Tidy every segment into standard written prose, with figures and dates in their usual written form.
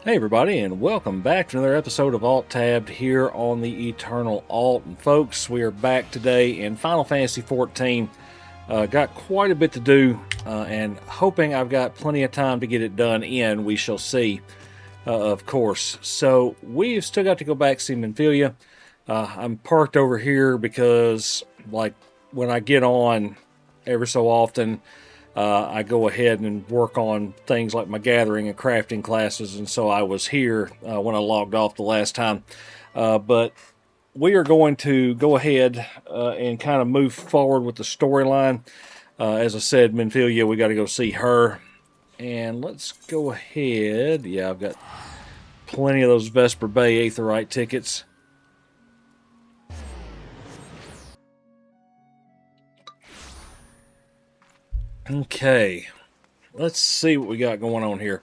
Hey everybody, and welcome back to another episode of Alt Tabbed here on the Eternal Alt. And folks, we are back today in Final Fantasy XIV. Got quite a bit to do, and hoping I've got plenty of time to get it done in. We shall see, of course. So we've still got to go back see Menphilia. I'm parked over here because, like, when I get on every so often, I go ahead and work on things like my gathering and crafting classes, and so I was here when I logged off the last time. But we are going to go ahead and kind of move forward with the storyline. As I said, Menphilia, we got to go see her. And let's go ahead. Yeah, I've got plenty of those Vesper Bay Aetherite tickets. Okay, let's see what we got going on here.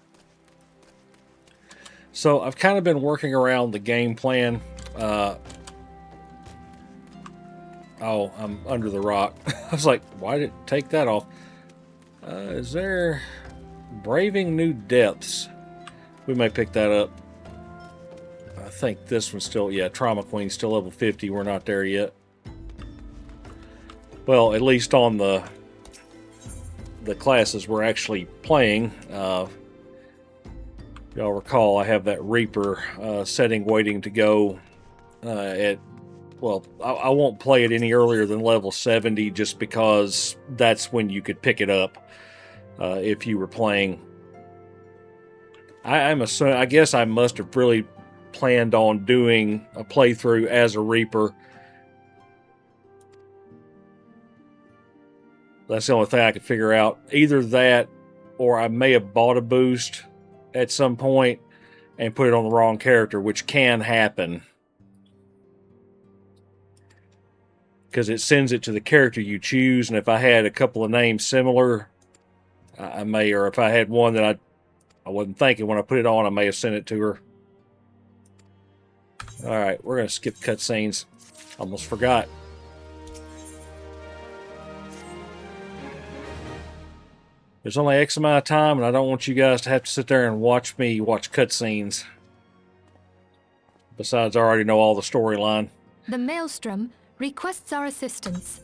So I've kind of been working around the game plan. Oh, I'm under the rock. I was like, why did it take that off? Is there Braving New Depths? We may pick that up. I think this one's still, yeah, Trauma Queen's still level 50. We're not there yet. Well, at least on the classes we're actually playing. Y'all recall I have that Reaper setting waiting to go at, well, I won't play it any earlier than level 70 just because that's when you could pick it up if you were playing. I guess I must have really planned on doing a playthrough as a Reaper. That's the only thing I could figure out. Either that, or I may have bought a boost at some point and put it on the wrong character, which can happen. Because it sends it to the character you choose, and if I had a couple of names similar, I may, or if I had one that I wasn't thinking when I put it on, I may have sent it to her. Alright, we're going to skip cutscenes. Almost forgot. There's only X amount of time, and I don't want you guys to have to sit there and watch me watch cutscenes. Besides, I already know all the storyline. The Maelstrom requests our assistance.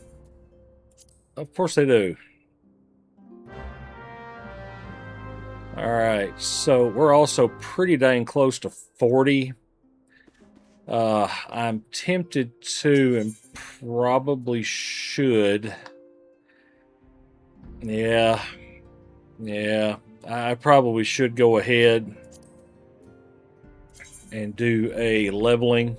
Of course they do. Alright, so we're also pretty dang close to 40. I'm tempted to, and probably should. Yeah, I probably should go ahead and do a leveling.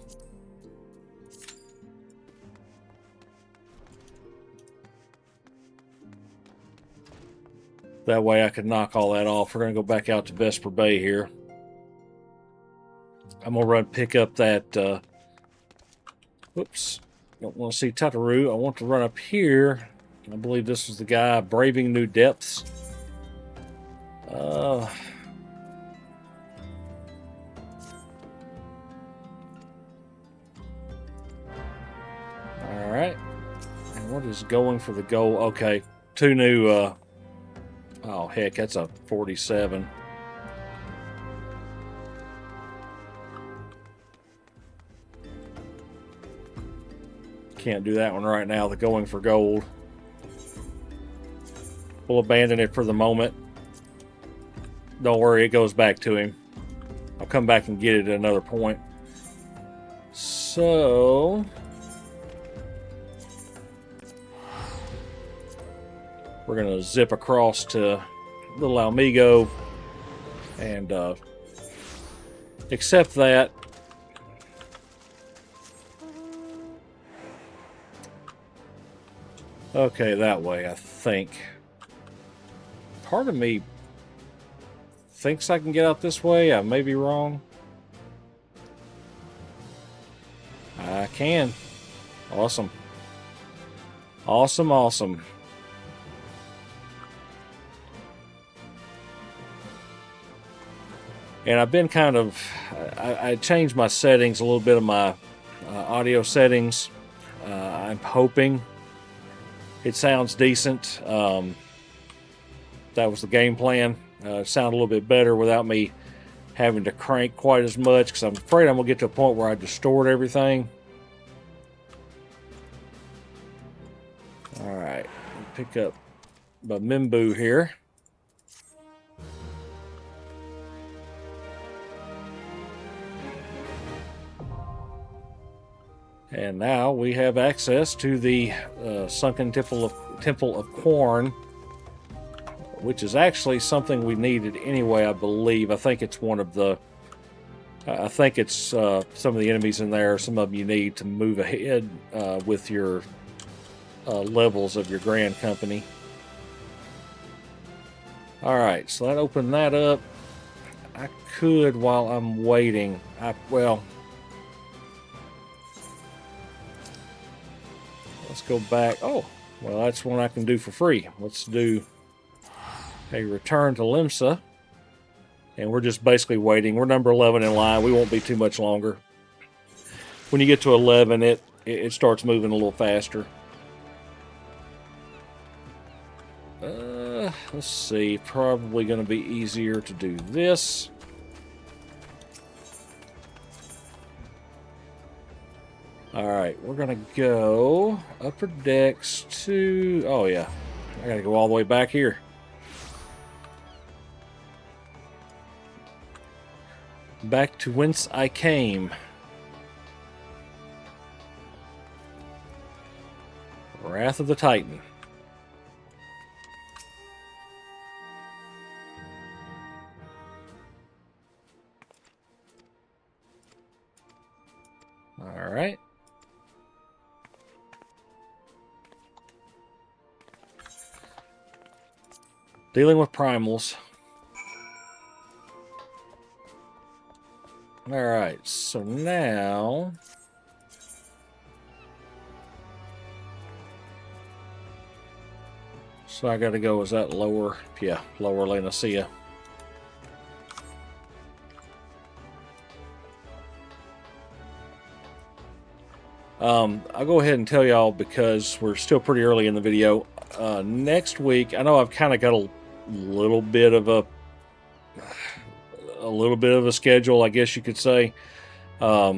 That way I can knock all that off. We're going to go back out to Vesper Bay here. I'm going to run pick up that... Whoops. Don't want to see Tataru. I want to run up here. I believe this was the guy, Braving New Depths. Alright. And what is going for the goal? Okay. 2 new, oh, heck, that's a 47. Can't do that one right now, the going for gold. We'll abandon it for the moment. Don't worry, it goes back to him. I'll come back and get it at another point. So... we're going to zip across to Little Almigo and accept that. Okay, that way, I think. Part of me thinks I can get out this way. I may be wrong. I can. Awesome. Awesome. And I've been kind of... I changed my settings, a little bit of my audio settings. I'm hoping it sounds decent. That was the game plan. Sound a little bit better without me having to crank quite as much, because I'm afraid I'm going to get to a point where I distort everything. Alright, pick up my Mimbu here. And now we have access to the sunken Temple of Quarn, which is actually something we needed anyway, I believe. I think it's one of the... I think it's some of the enemies in there. Some of them you need to move ahead with your levels of your Grand Company. Alright, so that opened that up. I could, while I'm waiting... well... Let's go back. Oh, well, that's one I can do for free. Let's do a return to Limsa. And we're just basically waiting. We're number 11 in line. We won't be too much longer. When you get to 11, it starts moving a little faster. Let's see. Probably going to be easier to do this. Alright, we're going to go upper decks to... Oh, yeah. I got to go all the way back here. Back to whence I came. Wrath of the Titan. Alright. Dealing with primals. Alright, so now... So I gotta go, is that lower? Yeah, lower Lanicea. I'll go ahead and tell y'all, because we're still pretty early in the video. Next week, I know I've kind of got a little bit of a schedule, I guess you could say. But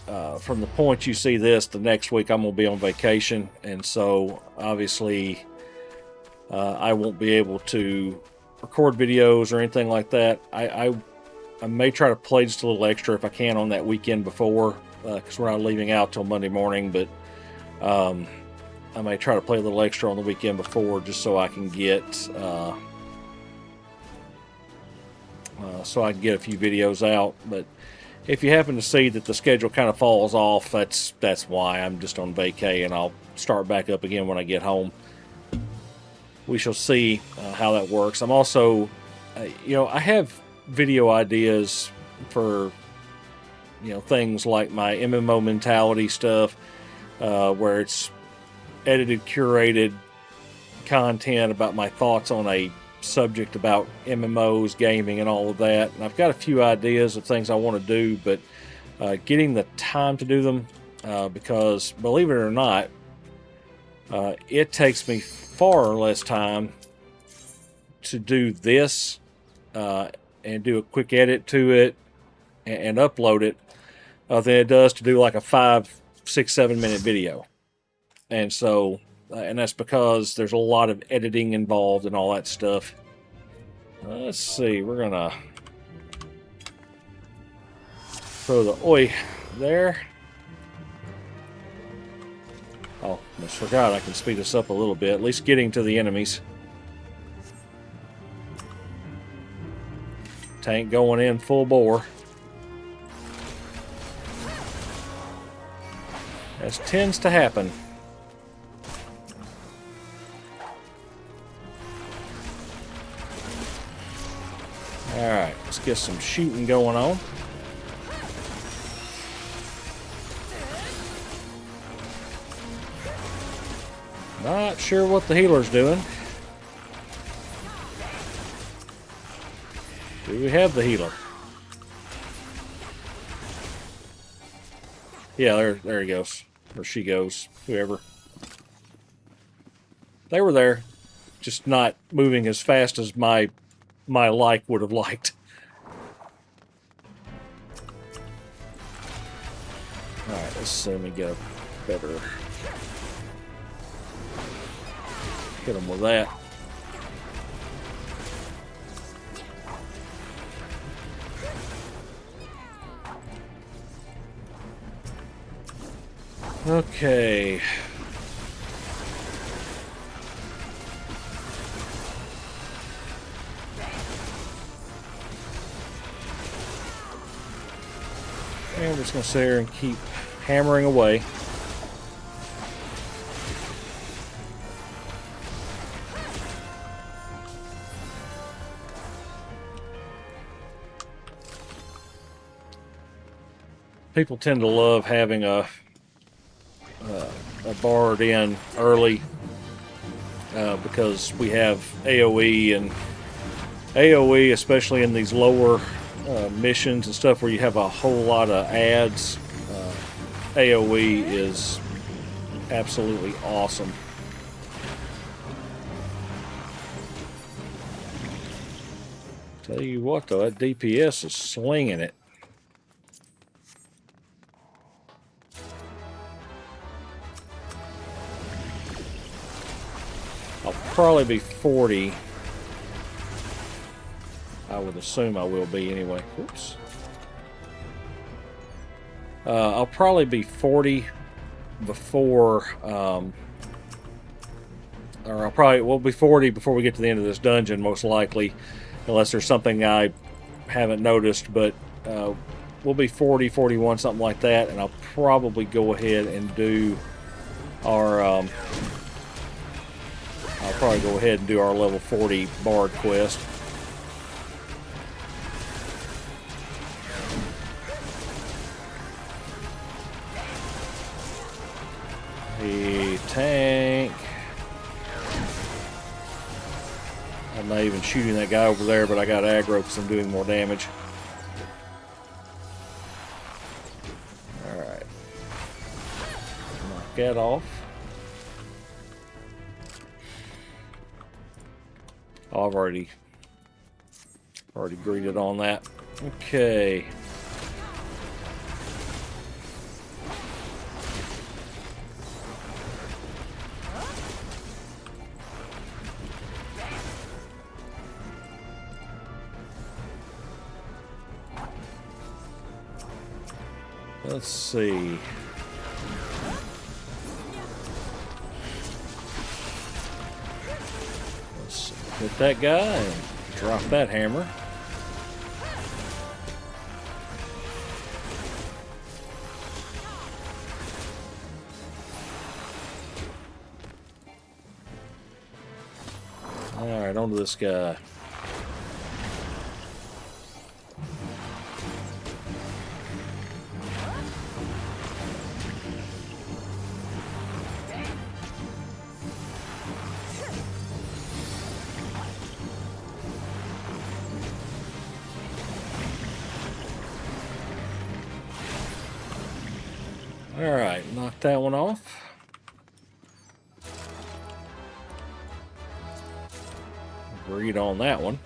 from the point you see this, the next week I'm going to be on vacation, and so obviously I won't be able to record videos or anything like that. I may try to play just a little extra if I can on that weekend before, because we're not leaving out till Monday morning, but I may try to play a little extra on the weekend before, just so I can get a few videos out. But if you happen to see that the schedule kind of falls off, that's why. I'm just on vacay, and I'll start back up again when I get home. We shall see how that works. I'm also, I have video ideas for, things like my MMO mentality stuff, where it's edited, curated content about my thoughts on a subject about MMOs, gaming, and all of that. And I've got a few ideas of things I want to do, but getting the time to do them, because believe it or not, it takes me far less time to do this and do a quick edit to it and upload it than it does to do like a 5, 6, 7 minute video. And so, and that's because there's a lot of editing involved and all that stuff. Let's see, we're gonna throw the oi there. Oh, I forgot I can speed this up a little bit, at least getting to the enemies. Tank going in full bore. As tends to happen. Alright, let's get some shooting going on. Not sure what the healer's doing. Do we have the healer? Yeah, there he goes. Or she goes. Whoever. They were there. Just not moving as fast as my my like would have liked. Alright, let's see. Let me get a better... Hit him with that. Okay. And we're just going to sit here and keep hammering away. People tend to love having a bard in early because we have AoE, and AoE, especially in these lower missions and stuff where you have a whole lot of ads, AoE is absolutely awesome. Tell you what though, that DPS is slinging it. I'll probably be 40. I would assume I will be anyway. Oops. I'll probably be 40 before, or we'll be 40 before we get to the end of this dungeon, most likely, unless there's something I haven't noticed, but we'll be 40, 41, something like that, and I'll probably go ahead and do our, I'll probably go ahead and do our level 40 Bard quest. The tank. I'm not even shooting that guy over there, but I got aggro because I'm doing more damage. Alright. Knock that off. Oh, I've already greeted on that. Okay. Let's see. Let's hit that guy and drop that hammer. Alright, on to this guy. Alright, knock that one off. Agreed on that one.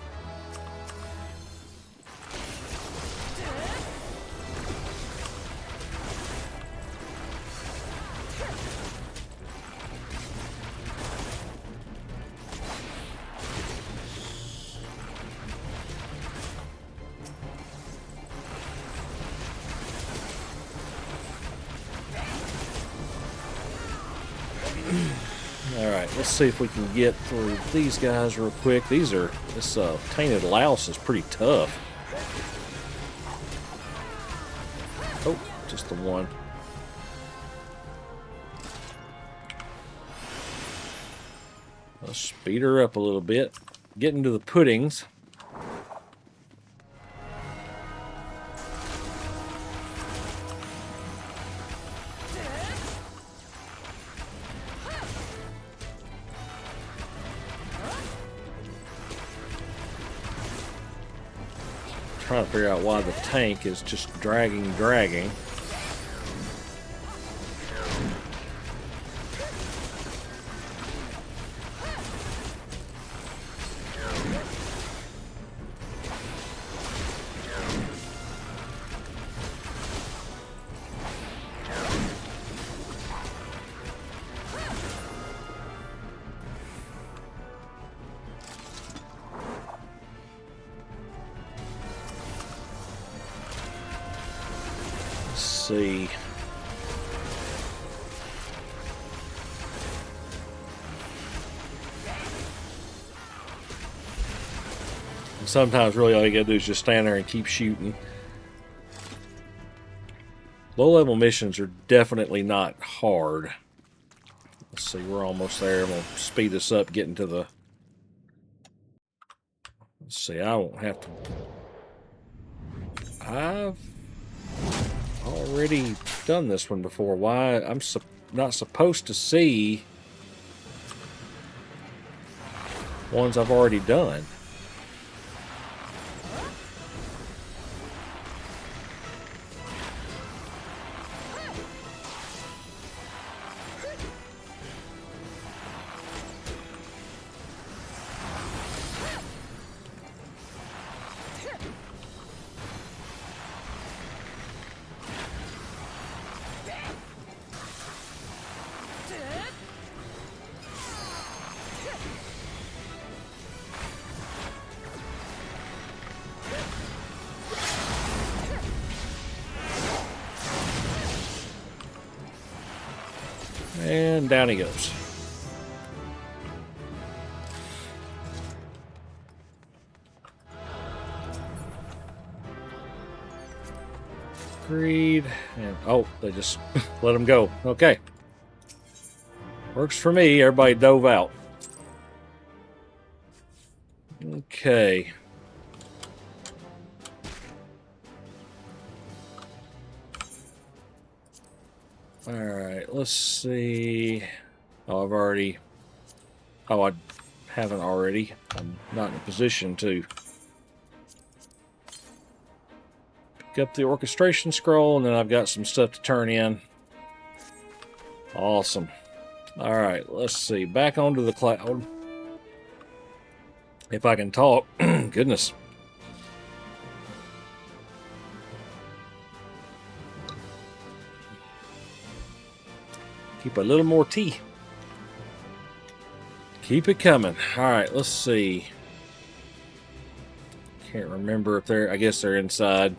Alright, let's see if we can get through these guys real quick. This tainted louse is pretty tough. Oh, just the one. Let's speed her up a little bit. Get into the puddings. Trying to figure out why the tank is just dragging. see. And sometimes really all you gotta do is just stand there and keep shooting. Low-level missions are definitely not hard. Let's see, we're almost there. I'm gonna speed this up, getting to the... Let's see, I won't have to... I've already done this one before. Why? I'm not supposed to see ones I've already done. And down he goes. Agreed. And oh, they just let him go. Okay. Works for me. Everybody dove out. Okay. Alright, let's see. Oh, I've already... Oh, I haven't already. I'm not in a position to pick up the orchestration scroll, and then I've got some stuff to turn in. Awesome. Alright, let's see. Back onto the cloud. If I can talk. Goodness. Keep a little more tea. Keep it coming. Alright, let's see. Can't remember if they're... I guess they're inside.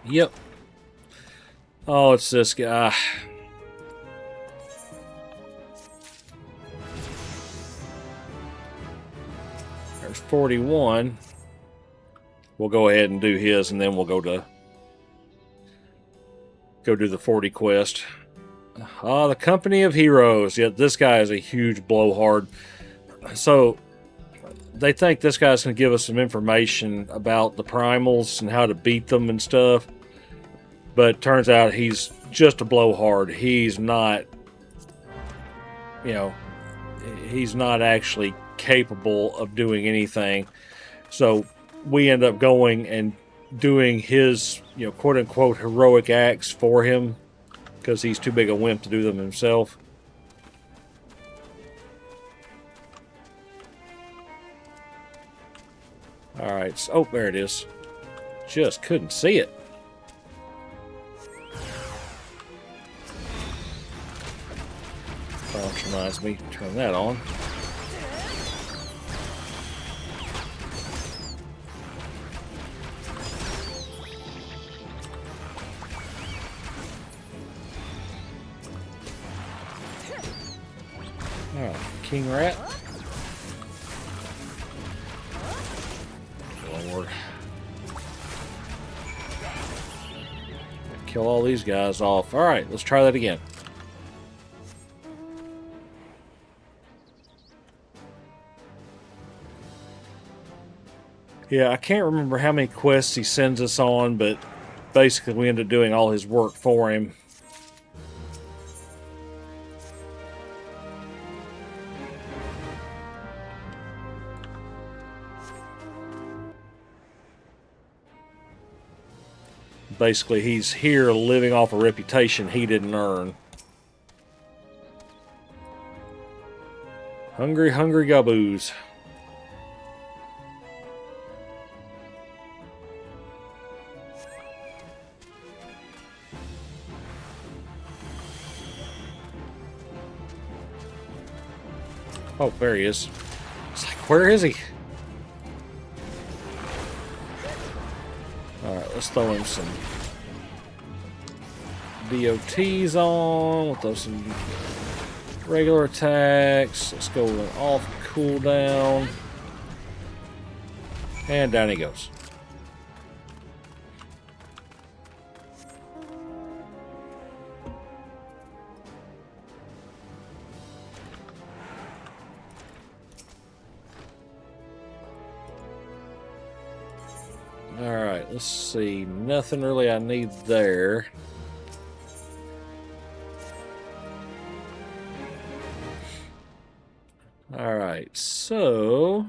Yep. Oh, it's this guy. There's 41. We'll go ahead and do his, and then we'll go do the 40 quest. The Company of Heroes. Yeah, this guy is a huge blowhard. So they think this guy's going to give us some information about the primals and how to beat them and stuff. But turns out he's just a blowhard. He's not, you know, he's not actually capable of doing anything. So we end up going and doing his, you know, quote unquote heroic acts for him because he's too big a wimp to do them himself. Alright, so, oh, there it is. Just couldn't see it. That reminds me, turn that on. Alright, King Rat. Lord. Kill all these guys off. Alright, let's try that again. Yeah, I can't remember how many quests he sends us on, but basically we end up doing all his work for him. Basically, he's here living off a reputation he didn't earn. Hungry, hungry gaboos. Oh, there he is. It's like, where is he? Alright, let's throw him some DOTs on. We'll throw some regular attacks. Let's go with an off cooldown. And down he goes. Alright, let's see. Nothing really I need there. Alright, so...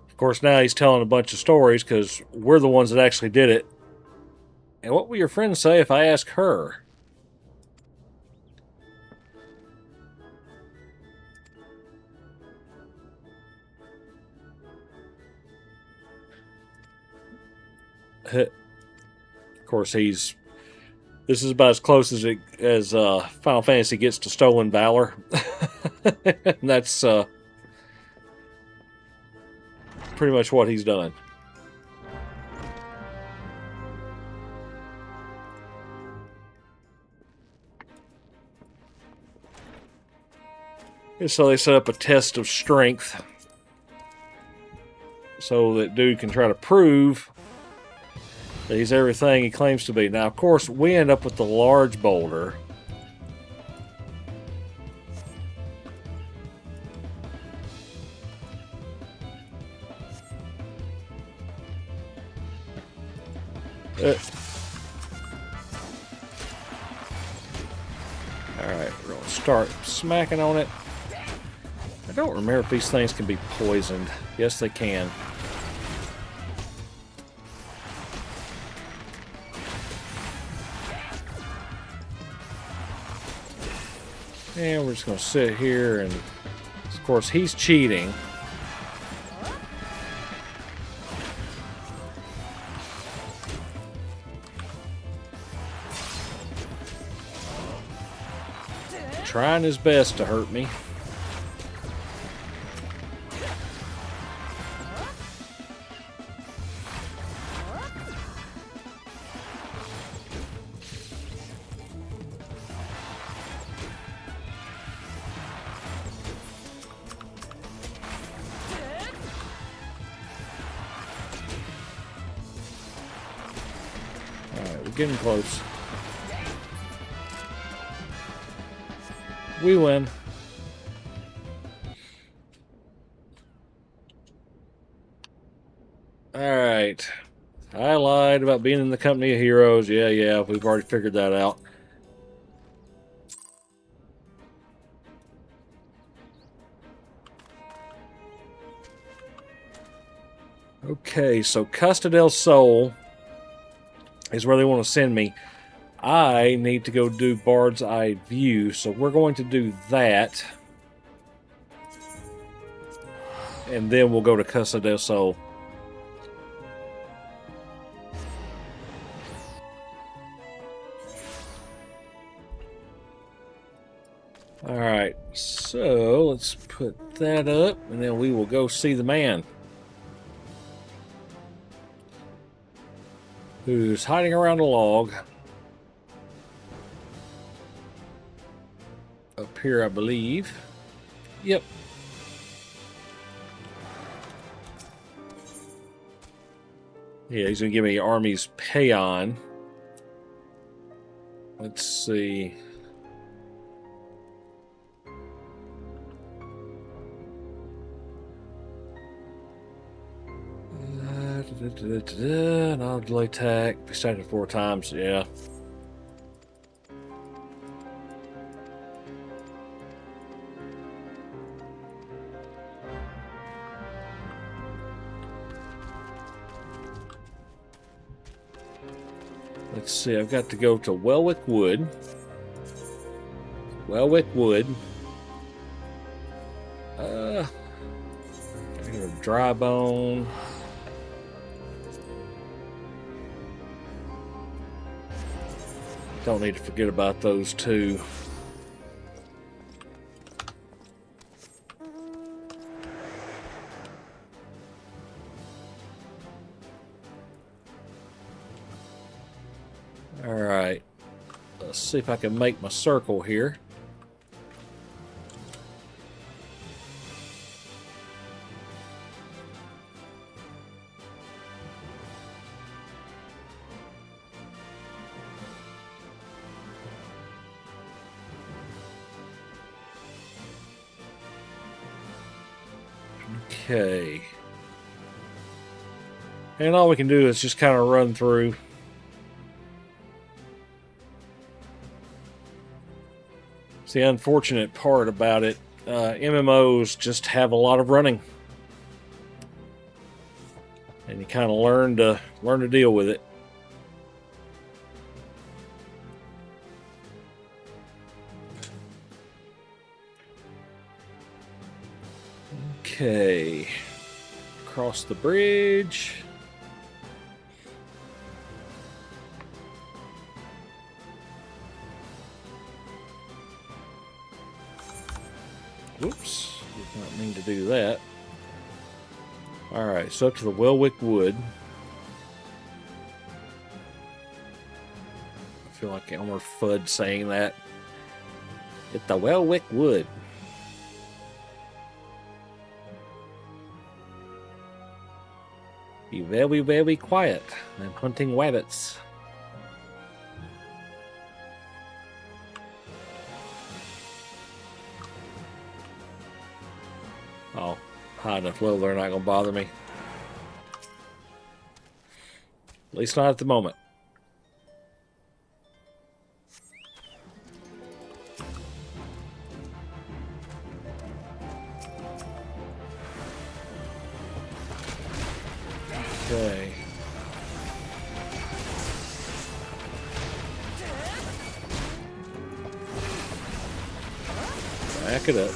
Of course, now he's telling a bunch of stories because we're the ones that actually did it. And what will your friends say if I ask her? Of course, this is about as close as Final Fantasy gets to stolen valor. And that's pretty much what he's done. And so they set up a test of strength so that dude can try to prove that he's everything he claims to be. Now, of course, we end up with the large boulder. Alright, we're going to start smacking on it. I don't remember if these things can be poisoned. Yes, they can. And we're just going to sit here and, of course, he's cheating. Trying his best to hurt me. Alright, we're getting close. We win. Alright. I lied about being in the company of heroes. Yeah, we've already figured that out. Okay, so Costa del Sol is where they want to send me. I need to go do Bard's Eye View, so we're going to do that. And then we'll go to Costa del Sol. Alright, so let's put that up, and then we will go see the man who's hiding around a log. Up here, I believe. Yep. Yeah, he's going to give me Army's Payon. Let's see. I'll delay attack. Be started 4 times. Yeah. Let's see. I've got to go to Welwick Wood. Welwick Wood. Dry bone. Don't need to forget about those two. Alright. Let's see if I can make my circle here. Okay. And all we can do is just kind of run through. It's the unfortunate part about it. MMOs just have a lot of running. And you kind of learn to deal with it. Okay, cross the bridge. Whoops, did not mean to do that. Alright, so up to the Welwick Wood. I feel like Elmer Fudd saying that. At the Welwick Wood. Be very, very quiet. I'm hunting rabbits. Oh, high enough level, they're not going to bother me. At least not at the moment. Okay. Back it up.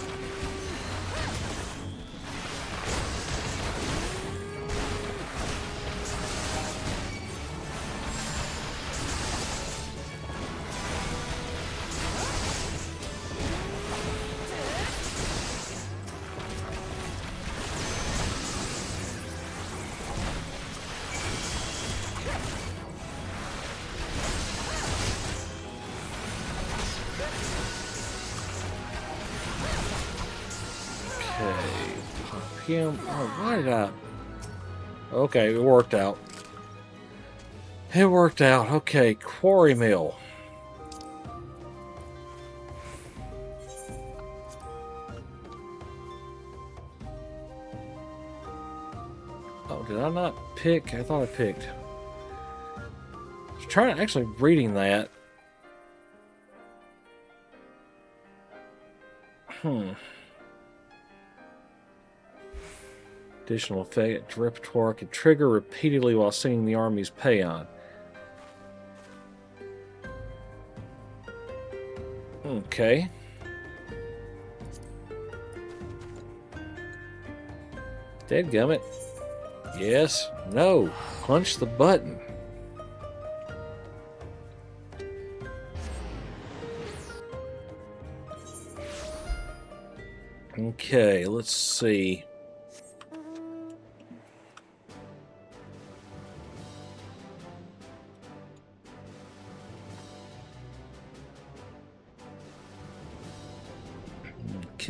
Him. Oh, why did I? Okay, it worked out. It worked out. Okay, quarry mill. Oh, did I not pick? I thought I picked. I was trying actually reading that. Additional effect repertoire can trigger repeatedly while singing the army's paean. Okay. Dadgummit. Yes. No. Punch the button. Okay, let's see.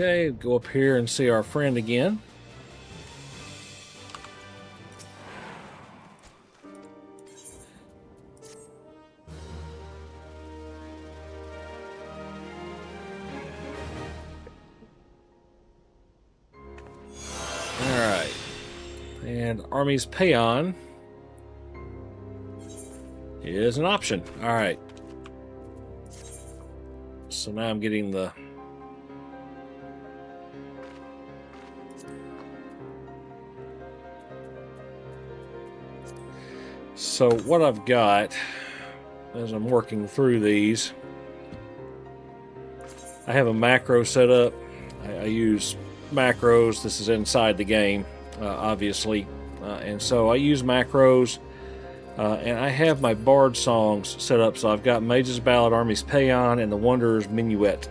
Okay, go up here and see our friend again. Alright. And Army's Paean is an option. Alright. So now I'm getting the... So what I've got, as I'm working through these, I have a macro set up. I use macros. This is inside the game, obviously. And so I use macros And I have my bard songs set up, so I've got Mage's Ballad, Army's Paean, and the Wanderer's Minuet.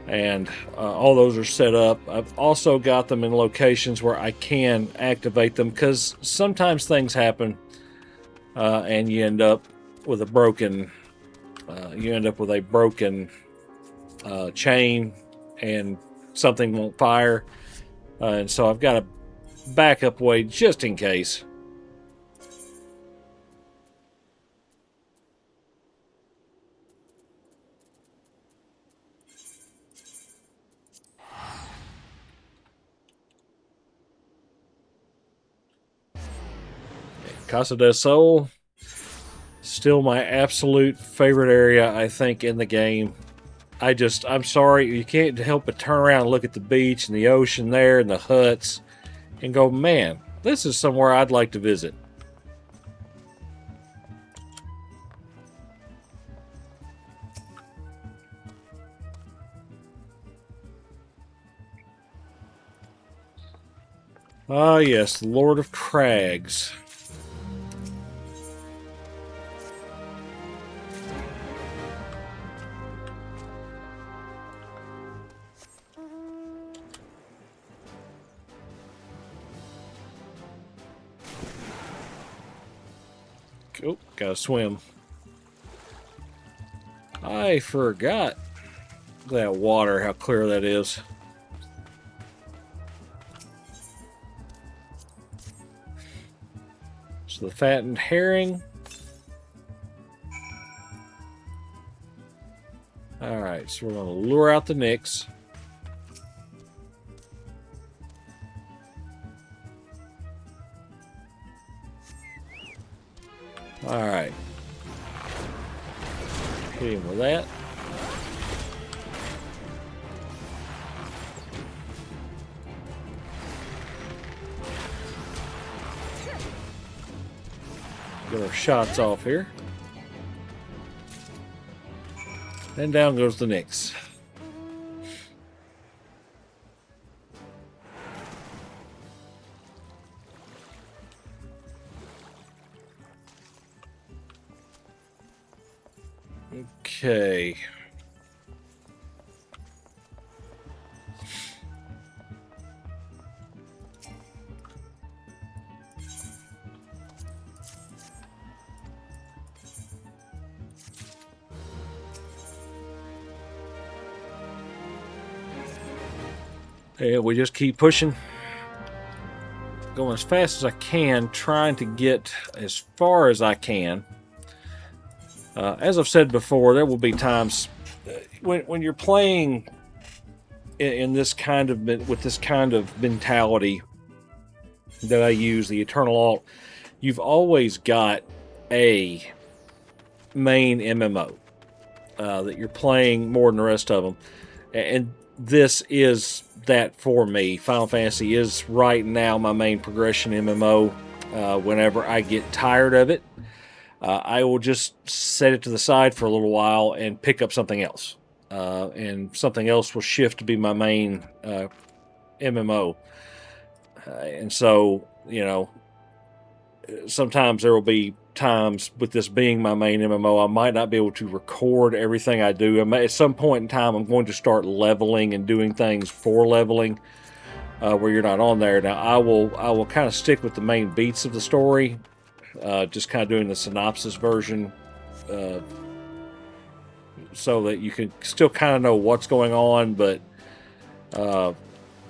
And all those are set up. I've also got them in locations where I can activate them, because sometimes things happen and you end up with a broken chain, and something won't fire. And so I've got a backup way just in case. Casa del Sol, still my absolute favorite area, I think, in the game. I'm sorry, you can't help but turn around and look at the beach and the ocean there and the huts and go, man, this is somewhere I'd like to visit. Ah, yes, Lord of Crags. Oh, gotta swim. I forgot that water, how clear that is. So the fattened herring. Alright, so we're going to lure out the nix. Alright. Hit him with that. Get our shots off here. And down goes the nix. Okay. And we just keep pushing. Going as fast as I can, trying to get as far as I can. As I've said before, there will be times when you're playing in this kind of with this kind of mentality that I use, the Eternal Alt. You've always got a main MMO that you're playing more than the rest of them, and this is that for me. Final Fantasy is right now my main progression MMO. Whenever I get tired of it, I will just set it to the side for a little while and pick up something else. And something else will shift to be my main MMO. And so, you know, sometimes there will be times with this being my main MMO, I might not be able to record everything I do. At some point in time, I'm going to start leveling and doing things for leveling where you're not on there. Now, I will kind of stick with the main beats of the story. Just kind of doing the synopsis version so that you can still kind of know what's going on, but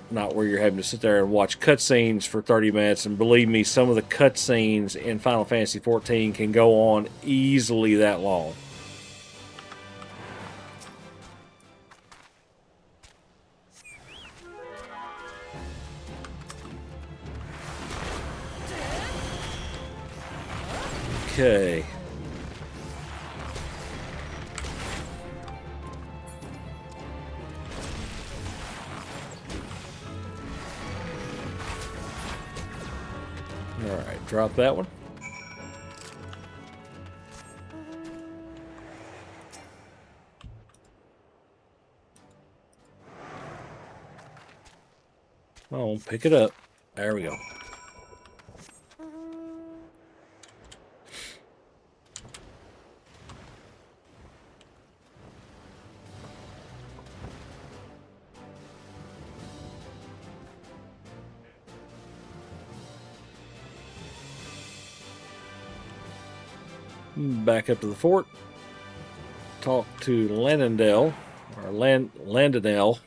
not where you're having to sit there and watch cutscenes for 30 minutes. And believe me, some of the cutscenes in Final Fantasy XIV can go on easily that long. Okay. All right, drop that one. Oh, pick it up. There we go. Back up to the fort. Talk to Landendale, or Landendale.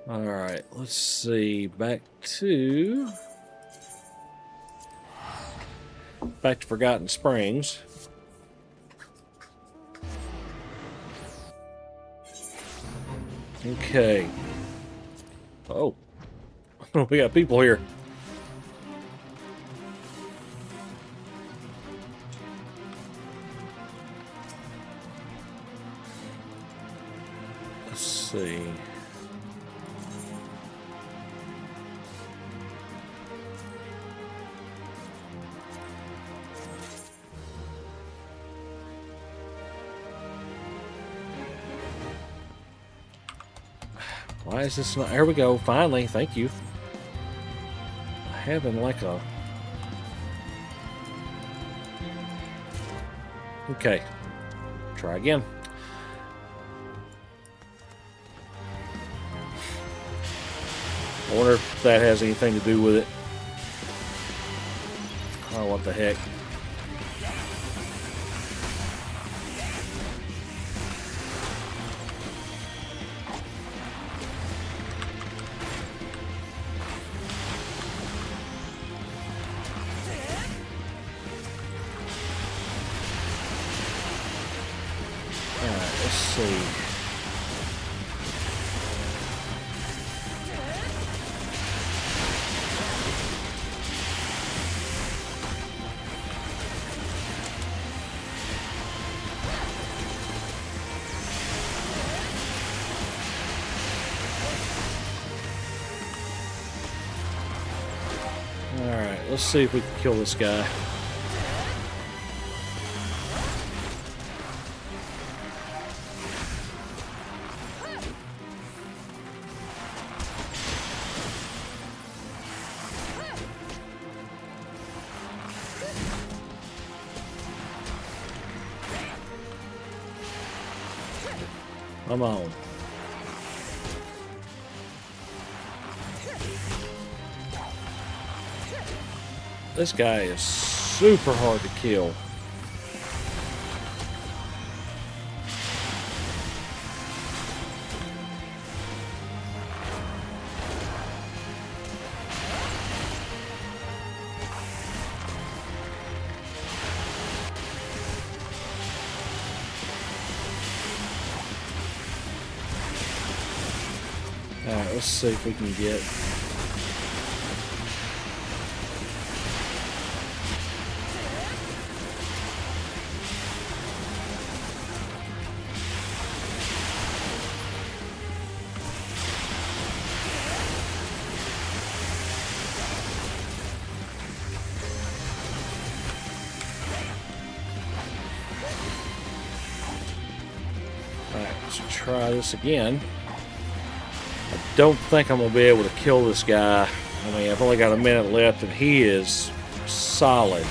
All right, let's see. Back to Forgotten Springs. Okay. Oh, we got people here. Let's see. Why is this not? Here we go. Finally, thank you. Having like a. Okay. Try again. I wonder if that has anything to do with it. Oh, what the heck. Let's see. Alright, let's see if we can kill this guy. Come on. This guy is super hard to kill. Alright, let's see if we can get... Alright, let's try this again. I don't think I'm going to be able to kill this guy. I mean, I've only got a minute left and he is solid.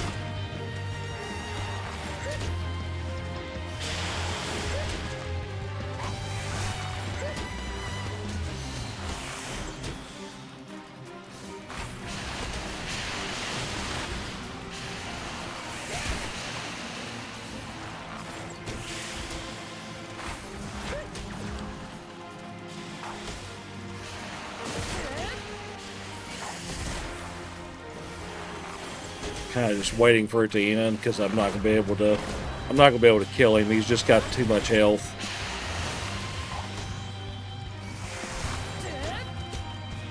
Kind of just waiting for it to end because I'm not gonna be able to kill him. He's just got too much health.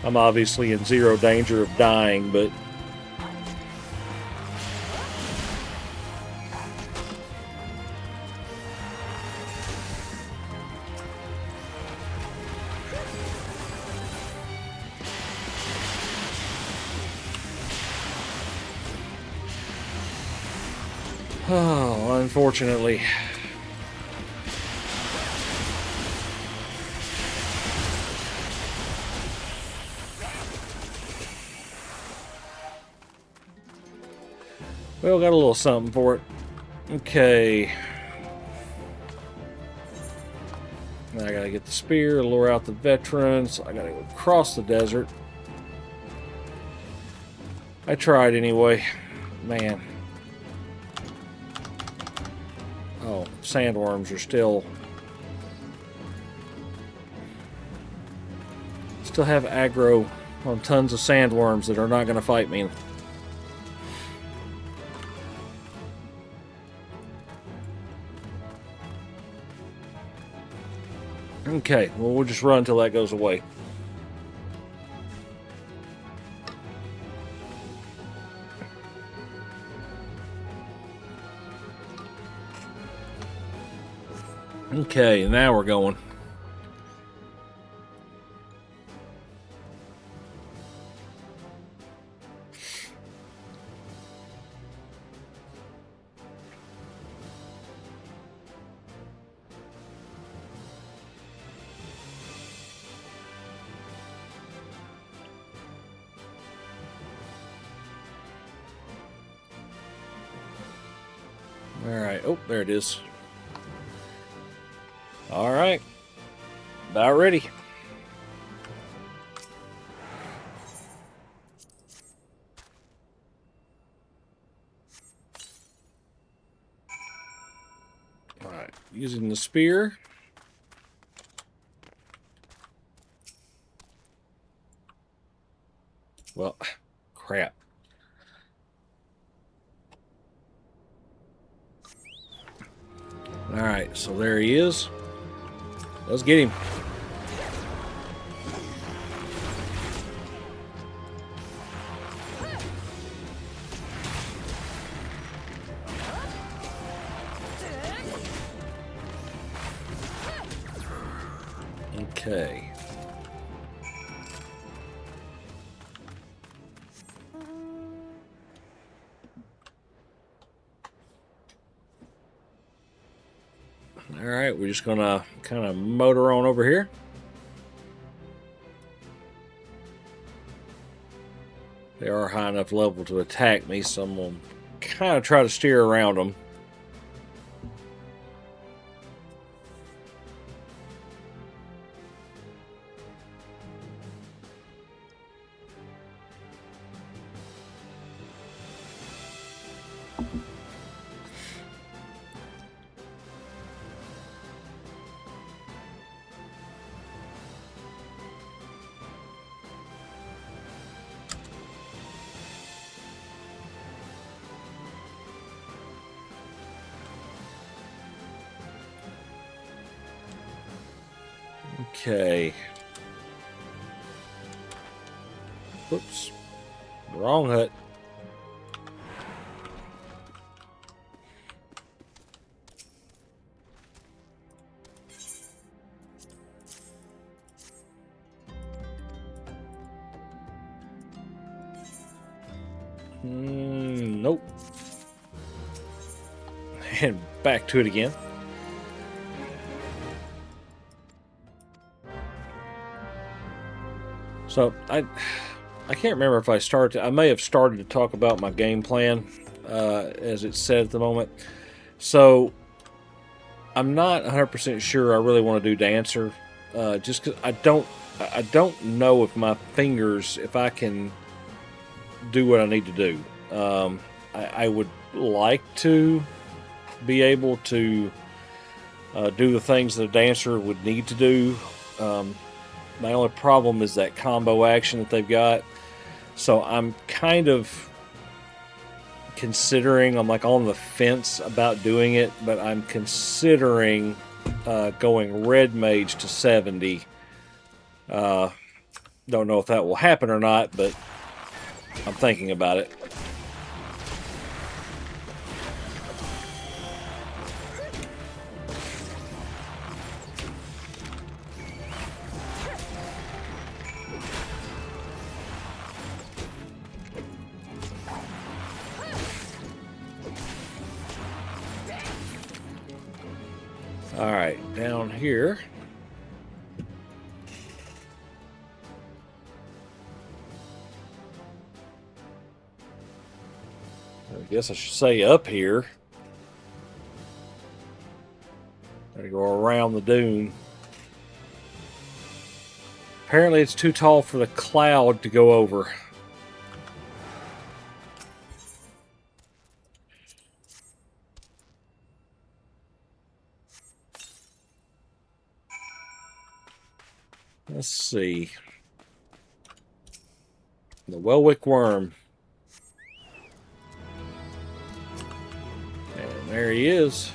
I'm obviously in zero danger of dying, but oh, unfortunately. Well, got a little something for it. Okay. Now I gotta get the spear, lure out the veterans. I gotta go across the desert. I tried anyway. Man. Oh, sandworms are still have aggro on tons of sandworms that are not going to fight me. Okay, well, we'll just run until that goes away. Okay, now we're going. Alright, oh, there it is. Alright, about ready. Alright, using the spear. Well, crap. Alright, so there he is. Let's get him. Okay. Alright, we're just gonna kind of motor on over here. They are high enough level to attack me, so I'm gonna kind of try to steer around them. Okay. Whoops. Wrong hut. Nope. And back to it again. So I can't remember if I may have started to talk about my game plan as it's set at the moment. So I'm not 100% sure I really want to do Dancer, just because I don't know if my fingers, if I can do what I need to do. I would like to be able to do the things that a Dancer would need to do. My only problem is that combo action that they've got. So I'm kind of considering, I'm like on the fence about doing it, but I'm considering going Red Mage to 70. Don't know if that will happen or not, but I'm thinking about it. All right, down here. I guess I should say up here. Gotta go around the dune. Apparently it's too tall for the cloud to go over. Let's see. The Welwick Worm. And there he is.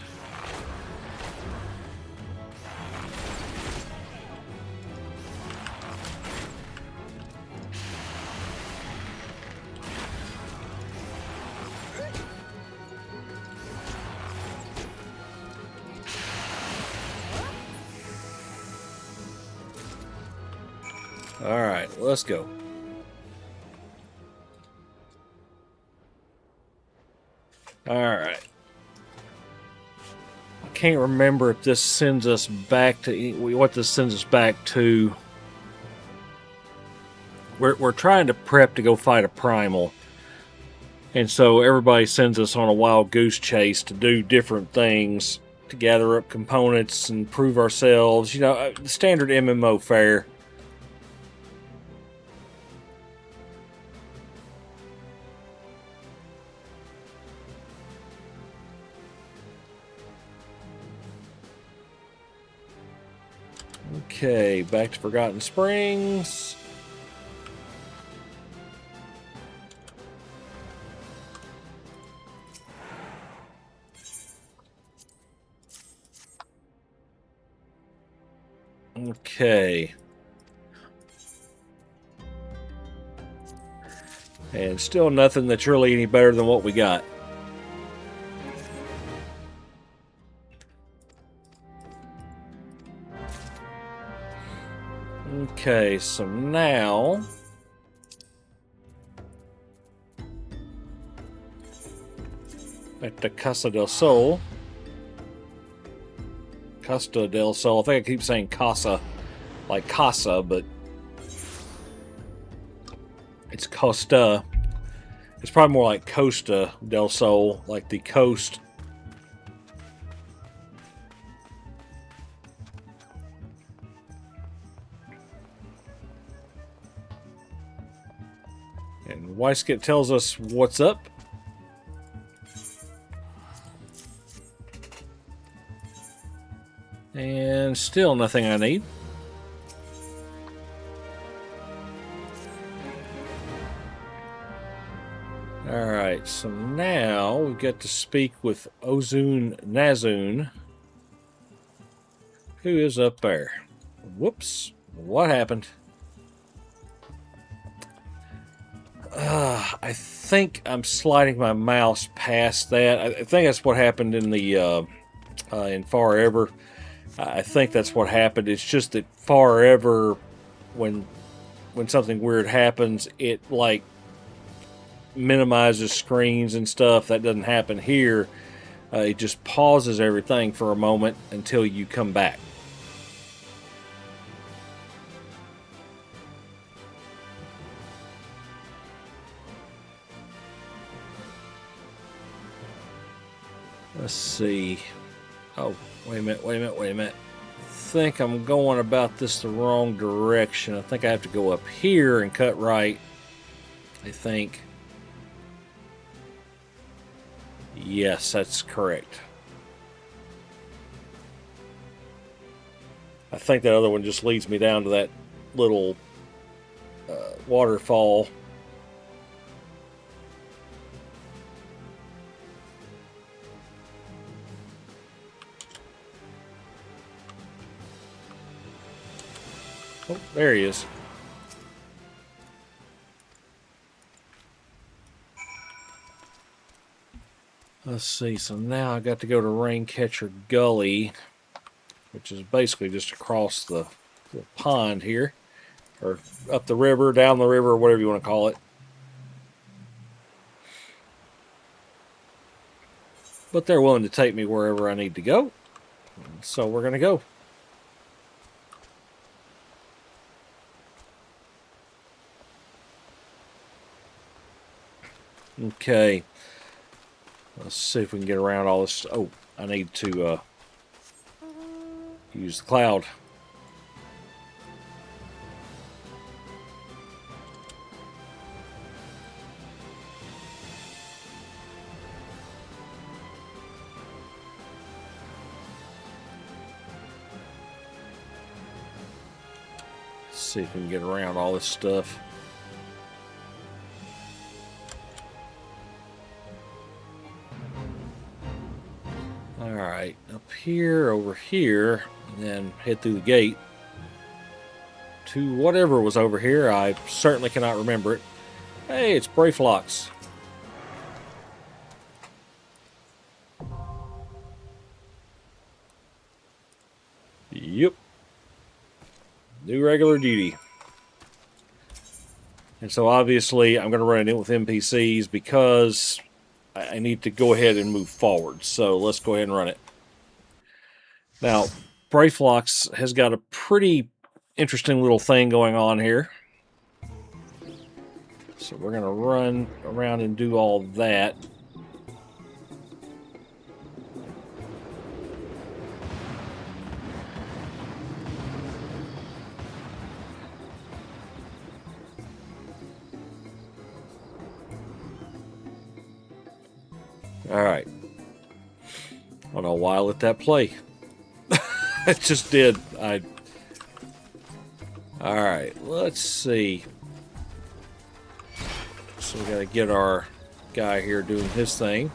Alright, let's go. Alright. I can't remember if this sends us back to what this sends us back to. We're trying to prep to go fight a primal. And so everybody sends us on a wild goose chase to do different things, to gather up components and prove ourselves. You know, the standard MMO fare. Okay, back to Forgotten Springs. Okay. And still nothing that's really any better than what we got. Okay, so now back to Casa del Sol. Costa del Sol. I think I keep saying Casa, like Casa, but it's Costa. It's probably more like Costa del Sol, like the coast. And Weiskett tells us what's up. And still nothing I need. Alright, so now we get to speak with Ozun Nazun, who is up there. Whoops, what happened? I think I'm sliding my mouse past that. I think that's what happened in the in Forever. I think that's what happened. It's just that Forever, when something weird happens, it like minimizes screens and stuff. That doesn't happen here. It just pauses everything for a moment until you come back. Let's see. Oh, wait a minute. I think I'm going about this the wrong direction. I think I have to go up here and cut right. I think. Yes, that's correct. I think that other one just leads me down to that little waterfall. Oh, there he is. Let's see, so now I got to go to Raincatcher Gully, which is basically just across the pond here, or up the river, down the river, or whatever you want to call it. But they're willing to take me wherever I need to go, so we're going to go. Okay. Let's see if we can get around all this. Oh, I need to use the cloud. see if we can get around all this stuff. Alright, up here, over here, and then head through the gate to whatever was over here. I certainly cannot remember it. Hey, it's Brayflox. Yep. New regular duty. And so obviously I'm going to run it in with NPCs because I need to go ahead and move forward. So let's go ahead and run it. Now, Brayflox has got a pretty interesting little thing going on here. So we're going to run around and do all that. Alright. I don't know why I let that play. It just did. Alright, let's see. So we gotta get our guy here doing his thing.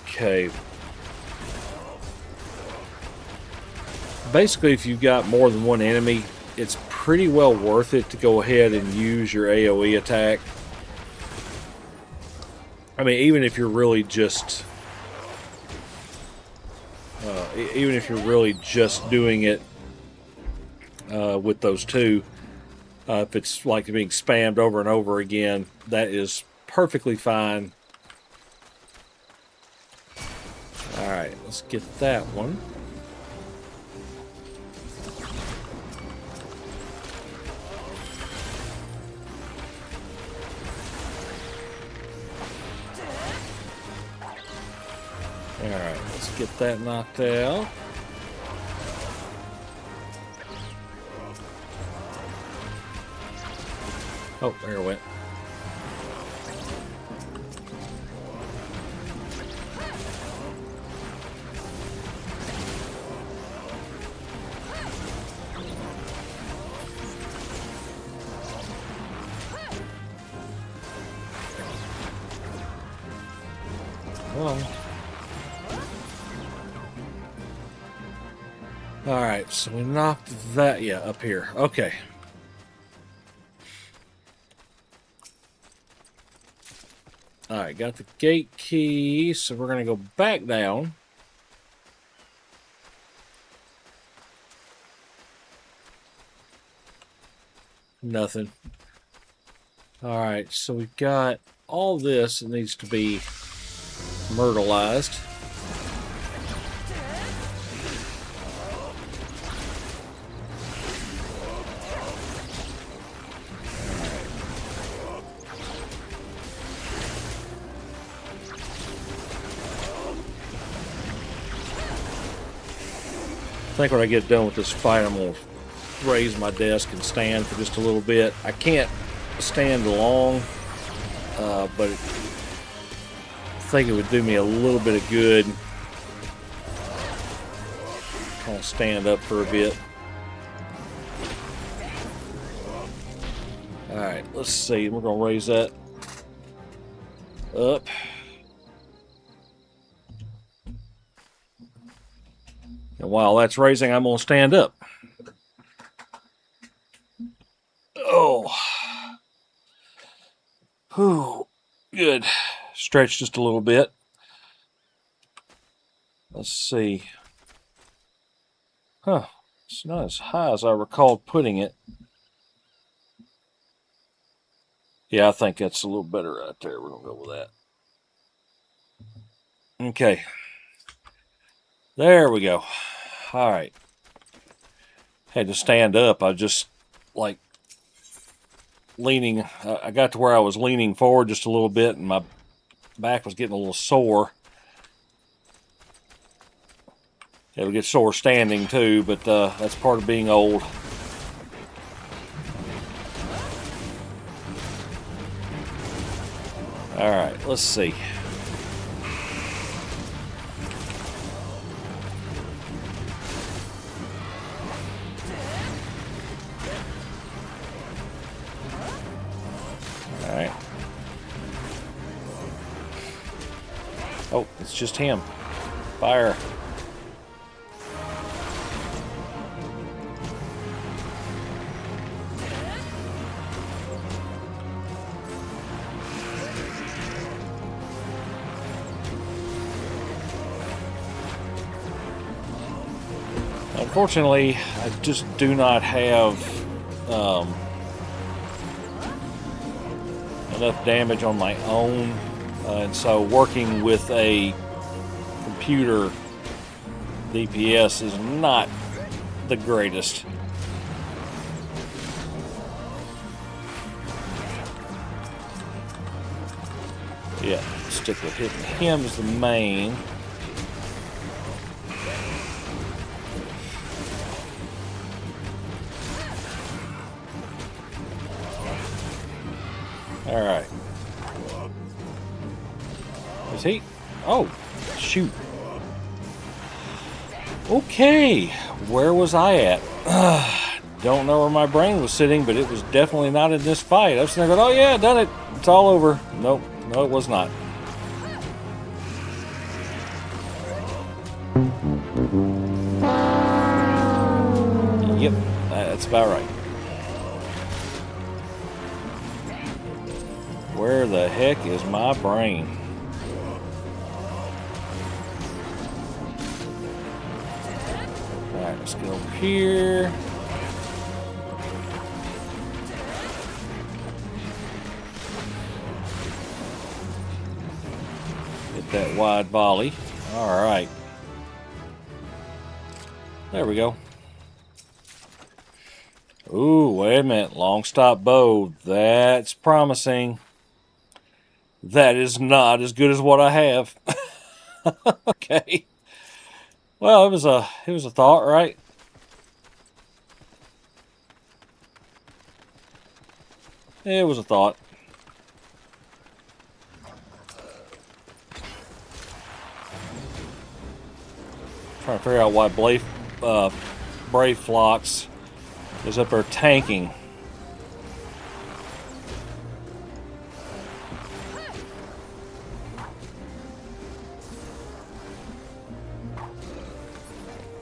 Okay. Basically, if you've got more than one enemy, it's pretty well worth it to go ahead and use your AoE attack. I mean, even if you're really just doing it with those two, if it's like being spammed over and over again, that is perfectly fine. All right, let's get that one. Alright, let's get that knocked out. Oh, there it went. Well. Alright, so we knocked that, yeah, up here. Okay. Alright, got the gate key, so we're going to go back down. Nothing. Alright, so we've got all this that needs to be myrtleized. I think when I get done with this fight, I'm going to raise my desk and stand for just a little bit. I can't stand long, but I think it would do me a little bit of good. Kind of stand up for a bit. Alright, let's see. We're going to raise that up. And while that's raising, I'm going to stand up. Oh. Whew. Good. Stretch just a little bit. Let's see. Huh. It's not as high as I recalled putting it. Yeah, I think that's a little better right there. We're going to go with that. Okay. There we go. All right. Had to stand up. I just like leaning. I got to where I was leaning forward just a little bit, and my back was getting a little sore. It'll get sore standing too, but that's part of being old. Alright, let's see. Alright. Oh, it's just him. Fire. Unfortunately, I just do not have enough damage on my own, and so working with a computer DPS is not the greatest. Yeah, stick with hitting him as the main. All right. Is he? Oh, shoot. Okay, where was I at? Don't know where my brain was sitting, but it was definitely not in this fight. I was thinking, oh yeah, done it. It's all over. Nope, no, it was not. Yep, that's about right. Where the heck is my brain? Alright, let's go over here. Hit that wide volley. Alright. There we go. Ooh, wait a minute. Long stop bow. That's promising. That is not as good as what I have. Okay. Well, it was a thought, right? It was a thought. Trying to figure out why Brave Phlox is up there tanking.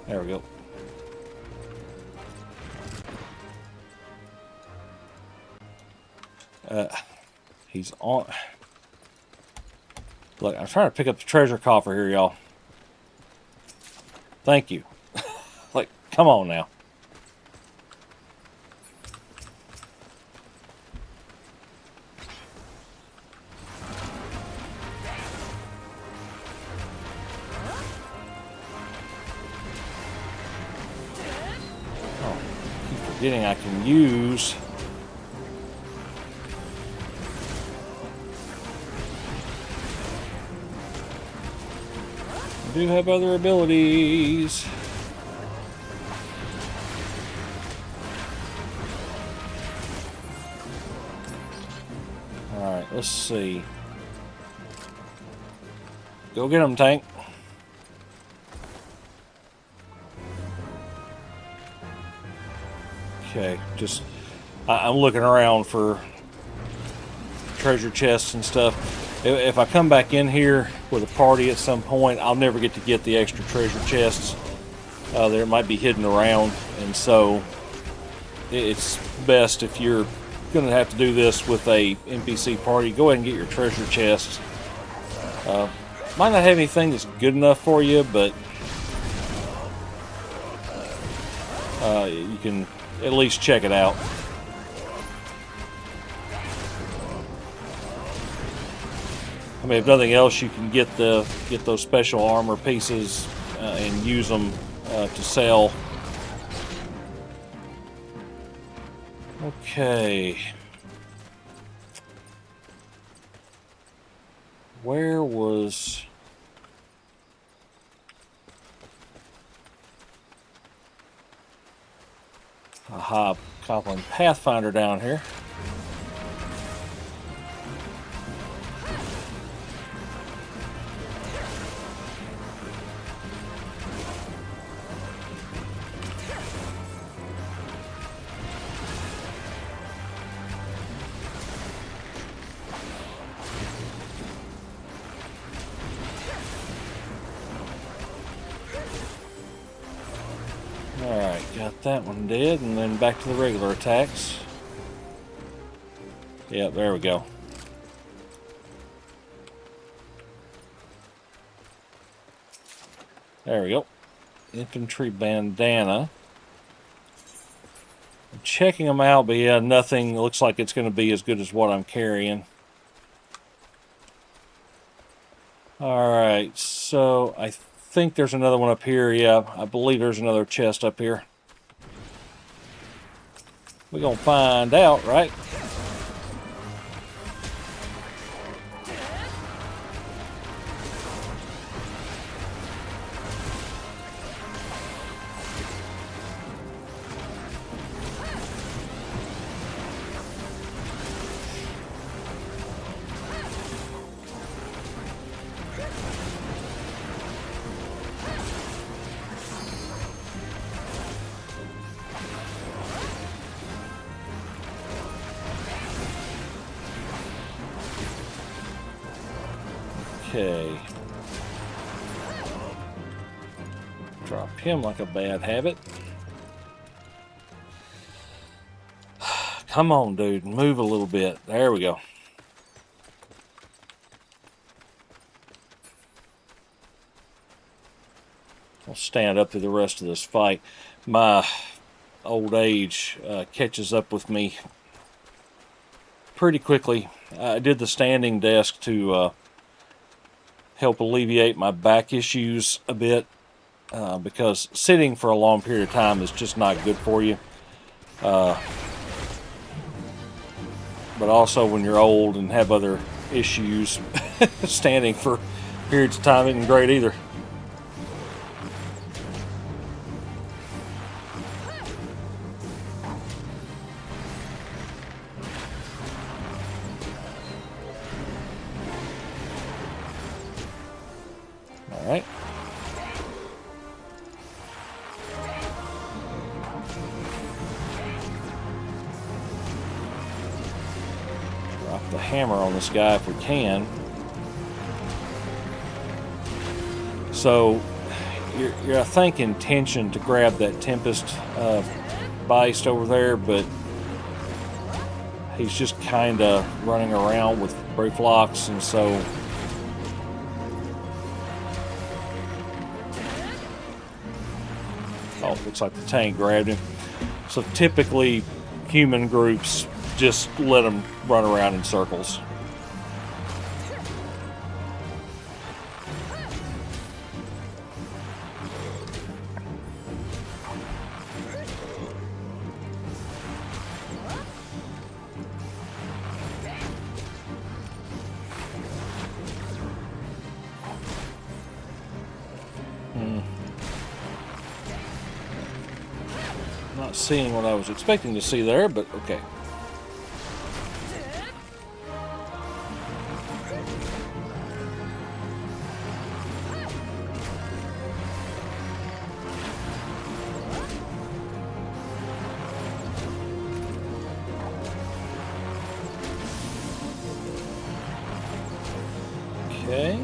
There we go. He's on. Look, I'm trying to pick up the treasure coffer here, y'all. Thank you. Like, come on now. Oh, I keep forgetting I can use. I do have other abilities. Alright, let's see. Go get him, tank. Okay, just I'm looking around for treasure chests and stuff. If I come back in here with a party at some point, I'll never get to get the extra treasure chests. There might be hidden around, and so it's best if you're going to have to do this with a NPC party, go ahead and get your treasure chests. Might not have anything that's good enough for you, but you can at least check it out. I mean, if nothing else, you can get those special armor pieces and use them to sell. Okay. Where was... Aha, Coplin Pathfinder down here. that one dead, and then back to the regular attacks. Yep, there we go. There we go. Infantry bandana. I'm checking them out, but yeah, nothing looks like it's going to be as good as what I'm carrying. Alright, so I think there's another one up here. Yeah, I believe there's another chest up here. We're going to find out, right? Okay. Drop him like a bad habit. Come on, dude. Move a little bit. There we go. I'll stand up through the rest of this fight. My old age catches up with me pretty quickly. I did the standing desk to help alleviate my back issues a bit because sitting for a long period of time is just not good for you. But also when you're old and have other issues, standing for periods of time isn't great either. All right. Drop the hammer on this guy if we can. So you're I think intention to grab that Tempest Beist over there, but he's just kind of running around with brave locks, and so oh, looks like the tank grabbed him. So typically human groups just let them run around in circles. Not seeing what I was expecting to see there, but okay. Okay.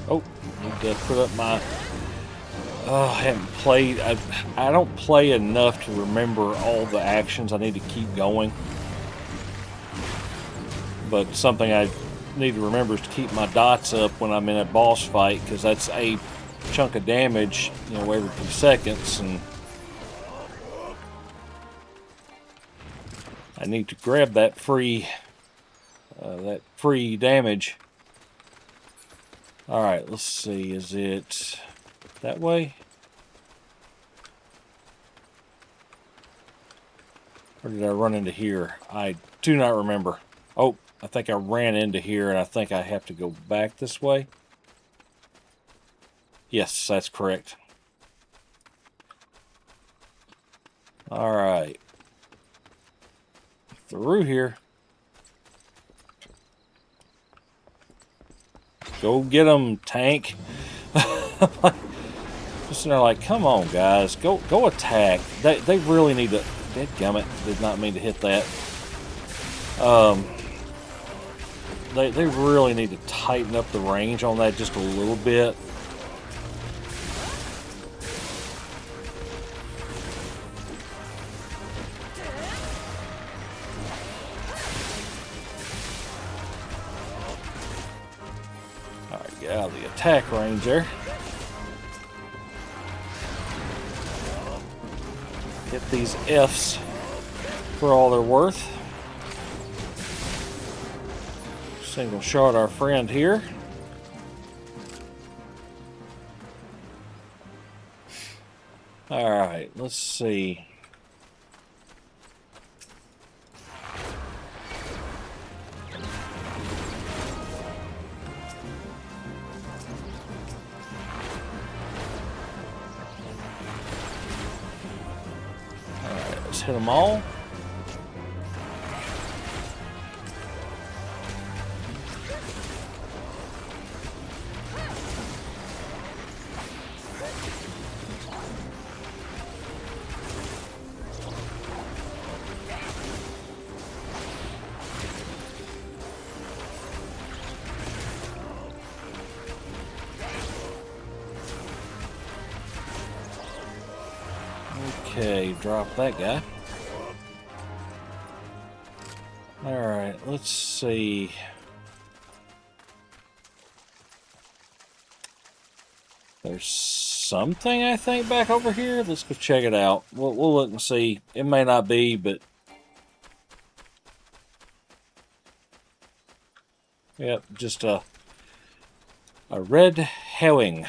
Oh, need to put up my... Oh, I haven't played... I don't play enough to remember all the actions. I need to keep going. But something I need to remember is to keep my dots up when I'm in a boss fight, because that's a chunk of damage, you know, every few seconds, and I need to grab that free damage. All right, let's see. Is it that way? Or did I run into here? I do not remember. Oh, I think I ran into here, and I think I have to go back this way. Yes, that's correct. All right. Through here. Go get them, tank. Just they're like, come on, guys, go attack. They really need to. Dadgummit, did not mean to hit that. They really need to tighten up the range on that just a little bit. Alright, get out of the attack range there. Hit these Fs for all they're worth. Single shot our friend here. Alright, let's see. Alright, let's hit them all. Okay, drop that guy. Alright, let's see. There's something, I think, back over here. Let's go check it out. We'll look and see. It may not be, but... Yep, just a red herring.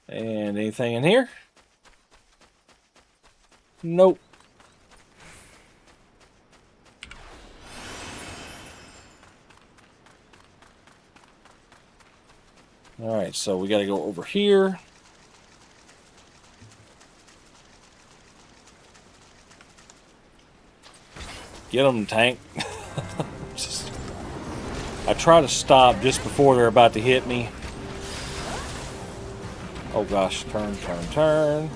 And anything in here? Nope. Alright, so we got to go over here. Get them, tank. I try to stop just before they're about to hit me. Oh gosh, turn, turn, turn.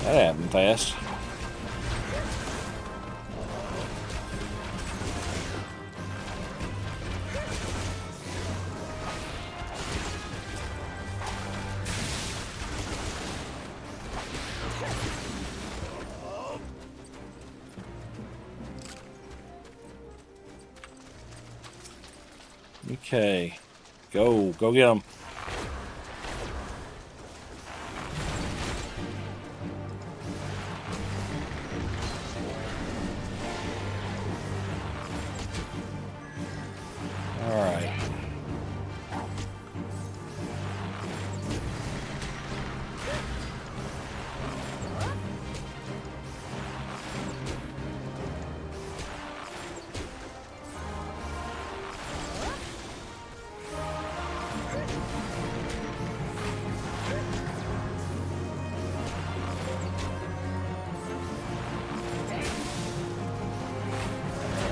That happened fast. Okay, go get them. All right.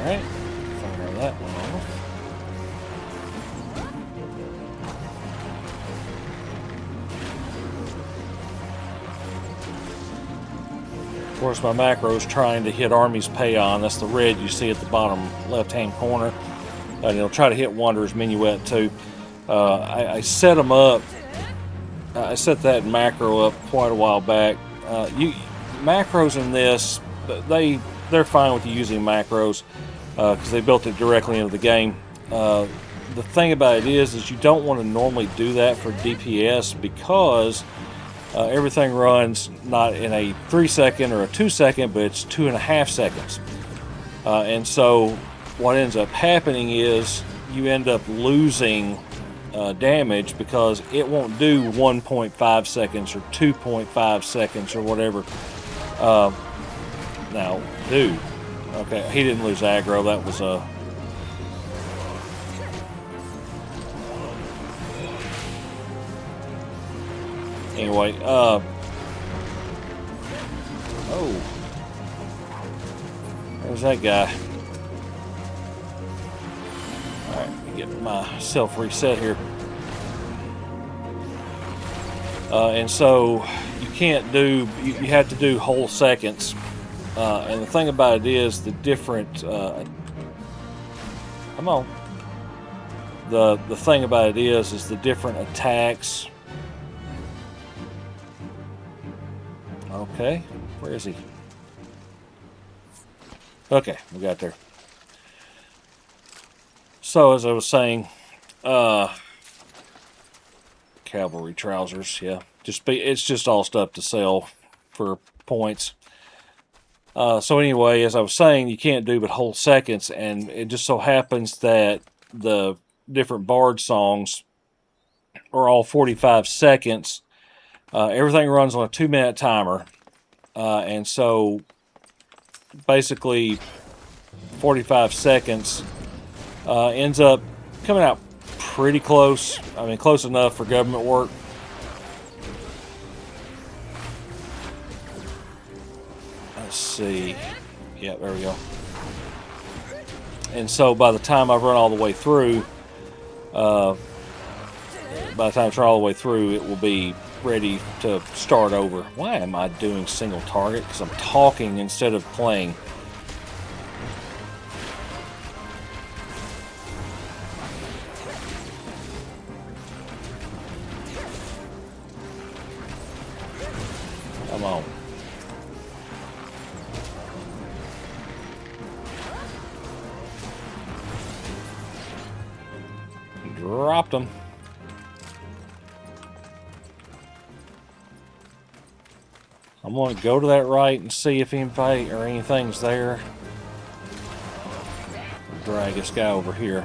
Alright, fire that one off. Of course, my macro is trying to hit Army's Payon. That's the red you see at the bottom left-hand corner. And it'll try to hit Wanderer's Minuet too. I set them up. I set that macro up quite a while back. Macros in this, they're fine with you using macros. Because they built it directly into the game. The thing about it is you don't want to normally do that for DPS because everything runs not in a 3-second or a 2-second, but it's 2.5 seconds. And so what ends up happening is you end up losing damage because it won't do 1.5 seconds or 2.5 seconds or whatever. Now, dude. Okay, he didn't lose aggro. That was a... Anyway, oh. There's that guy. Alright, let me get myself reset here. And so, you can't do... You have to do whole seconds. And the thing about it is, the different... come on. The thing about it is the different attacks... Okay, where is he? Okay, we got there. So, as I was saying, cavalry trousers, yeah. It's just all stuff to sell for points. So anyway, as I was saying, you can't do but whole seconds, and it just so happens that the different bard songs are all 45 seconds. Everything runs on a 2-minute timer. And so, basically, 45 seconds ends up coming out pretty close. I mean, close enough for government work. Let's see. Yeah, there we go. And so, by the time I've run all the way through, it will be ready to start over. Why am I doing single target? Because I'm talking instead of playing. Come on. Dropped him. I'm going to go to that right and see if anybody or anything's there. Drag this guy over here.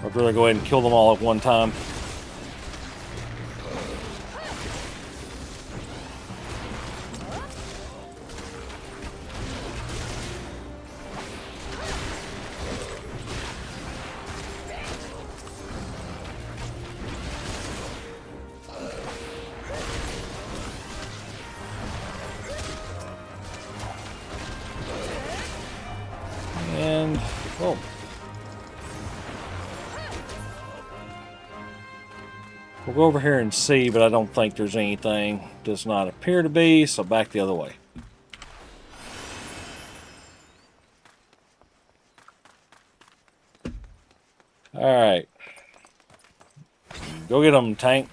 I'd rather go ahead and kill them all at one time. And, oh. We'll go over here and see, but I don't think there's anything. Does not appear to be, so back the other way. Alright. Go get them, tank.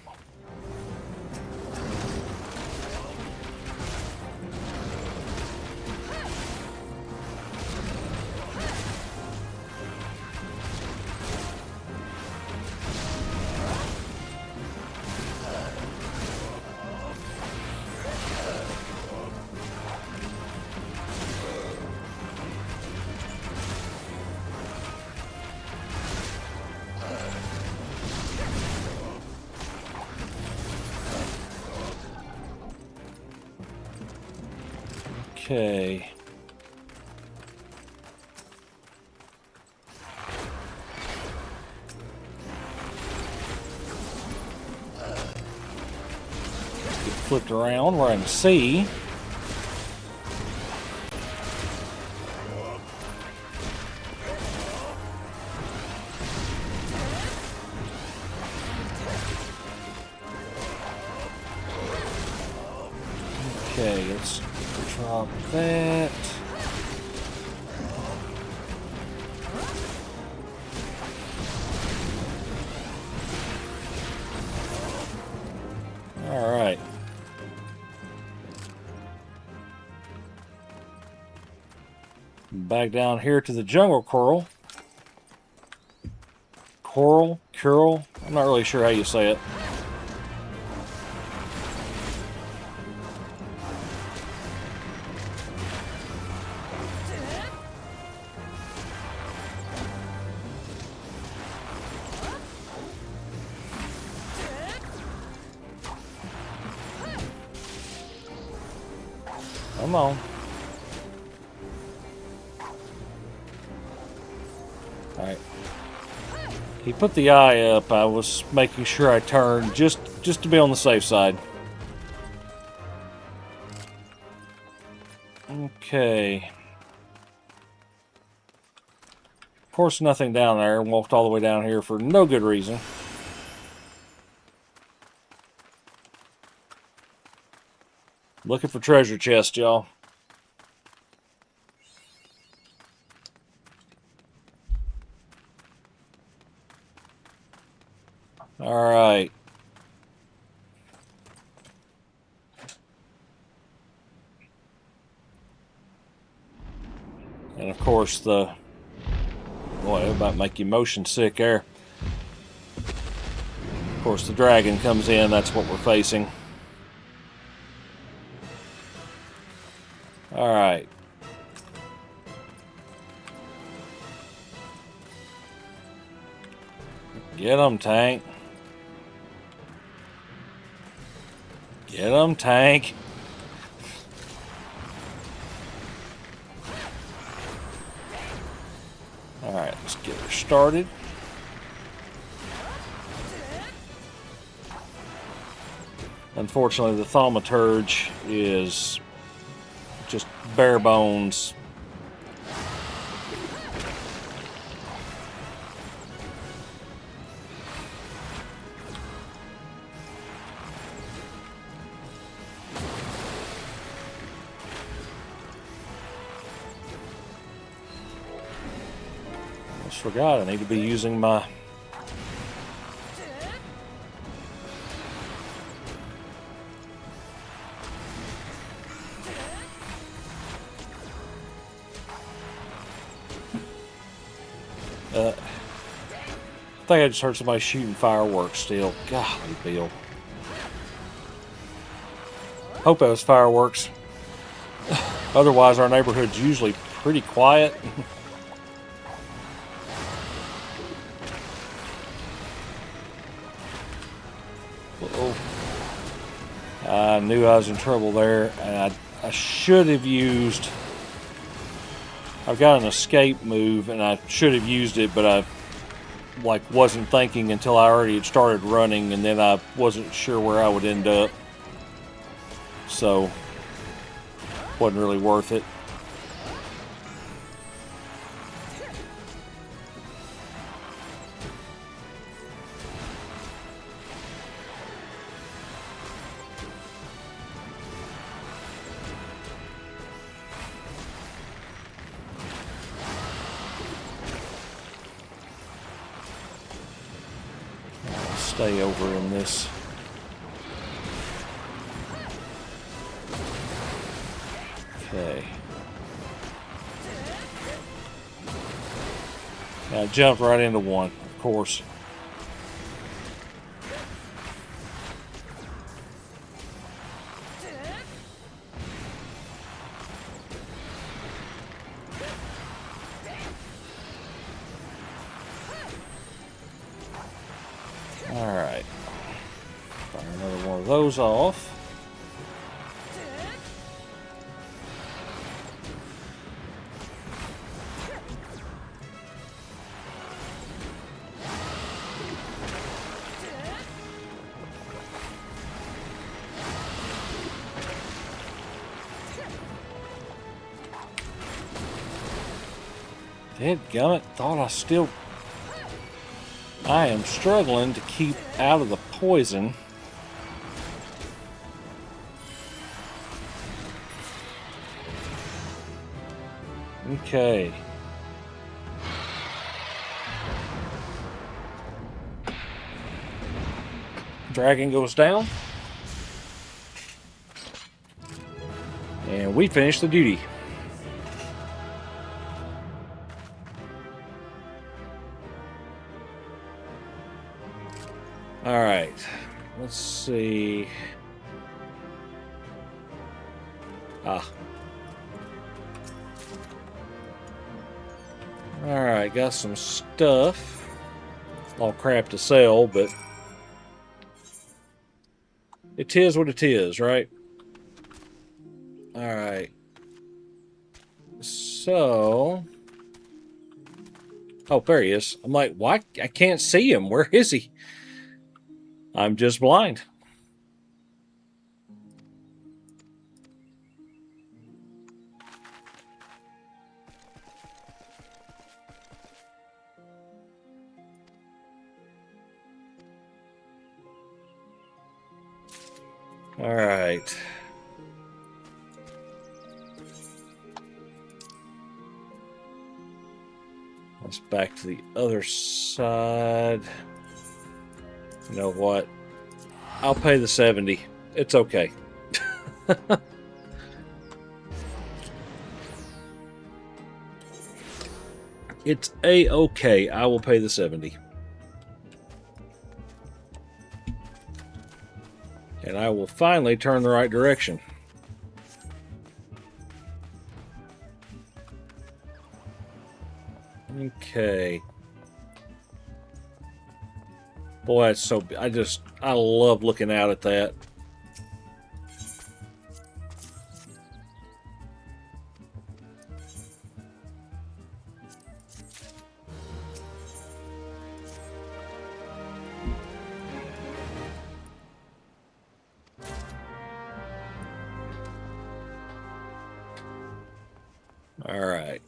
Okay. Get flipped around where I can see. Okay, let's drop that. All right. Back down here to the jungle coral. Coral. I'm not really sure how you say it. Come on. Alright. He put the eye up. I was making sure I turned just to be on the safe side. Okay. Of course, nothing down there. Walked all the way down here for no good reason. Looking for treasure chest, y'all. Alright. And of course the... Boy, it might make you motion sick there. Of course the dragon comes in, that's what we're facing. Alright. Get him, tank. Get him, tank. Alright, let's get her started. Unfortunately, the thaumaturge is just bare bones. Almost forgot, I need to be using my... I think I just heard somebody shooting fireworks still. Golly, Bill. Hope that was fireworks. Otherwise, our neighborhood's usually pretty quiet. Uh-oh. I knew I was in trouble there, and I should have used... I've got an escape move, and I should have used it, but I wasn't thinking until I already had started running, and then I wasn't sure where I would end up. So, wasn't really worth it. Stay over in this. Okay. I jumped right into one, of course. Alright. Fire another one of those off. Dadgummit, thought I still... I am struggling to keep out of the poison. Okay. Dragon goes down. And we finish the duty. Alright, let's see. Alright, got some stuff. All crap to sell, but it is what it is, right? Alright. So... Oh, there he is. I'm like, why? I can't see him. Where is he? I'm just blind. Alright. Let's back to the other side. You know what? I'll pay the 70. It's okay. It's a-okay. I will pay the 70. And I will finally turn the right direction. Okay. Boy, that's so... I love looking out at that. All right.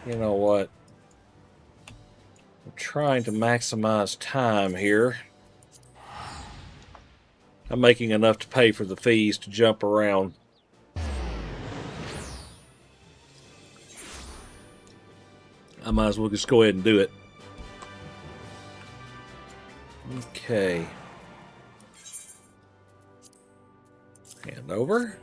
You know what? I'm trying to maximize time here. I'm making enough to pay for the fees to jump around. I might as well just go ahead and do it. Okay. Hand over.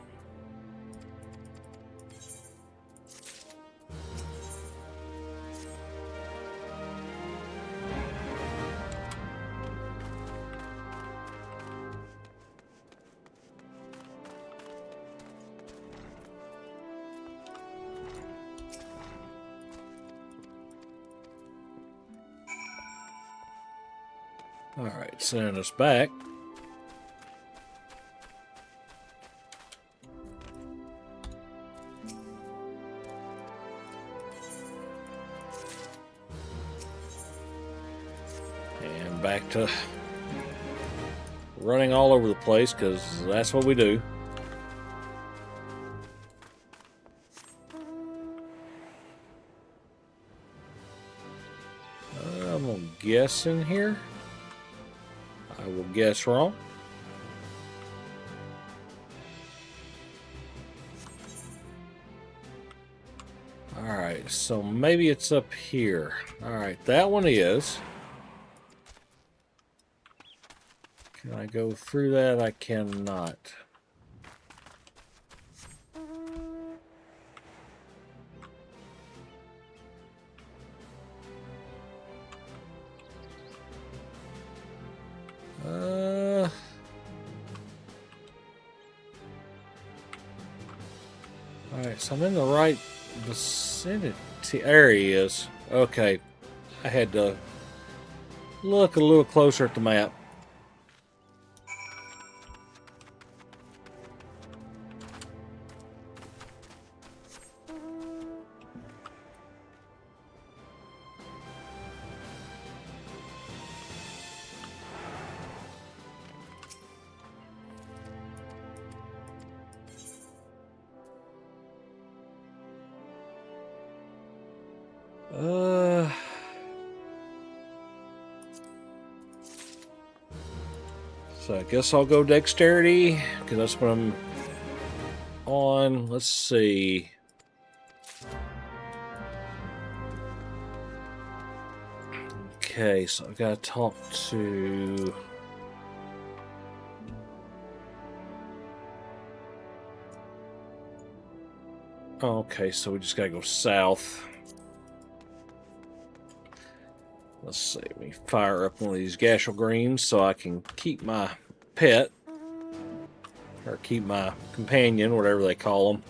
All right, send us back. And back to running all over the place, because that's what we do. I'm going to guess in here. I will guess wrong. Alright, so maybe it's up here. Alright, that one is. Can I go through that? I cannot. Alright, so I'm in the right vicinity. There he is. Okay. I had to look a little closer at the map. So I guess I'll go dexterity, because that's what I'm on. Let's see. Okay, so I've got to talk to... Okay, so we just got to go south. Let's see, let me fire up one of these Gashel Greens so I can keep my pet, or keep my companion, whatever they call them.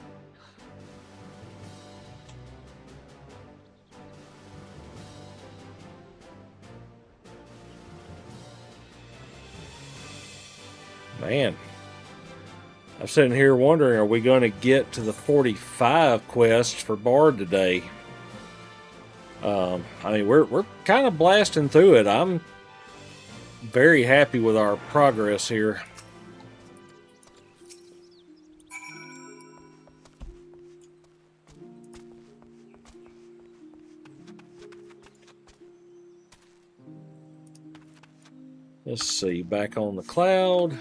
Man, I'm sitting here wondering, are we going to get to the 45 quests for Bard today? I mean, we're kind of blasting through it. I'm very happy with our progress here. Let's see, back on the cloud.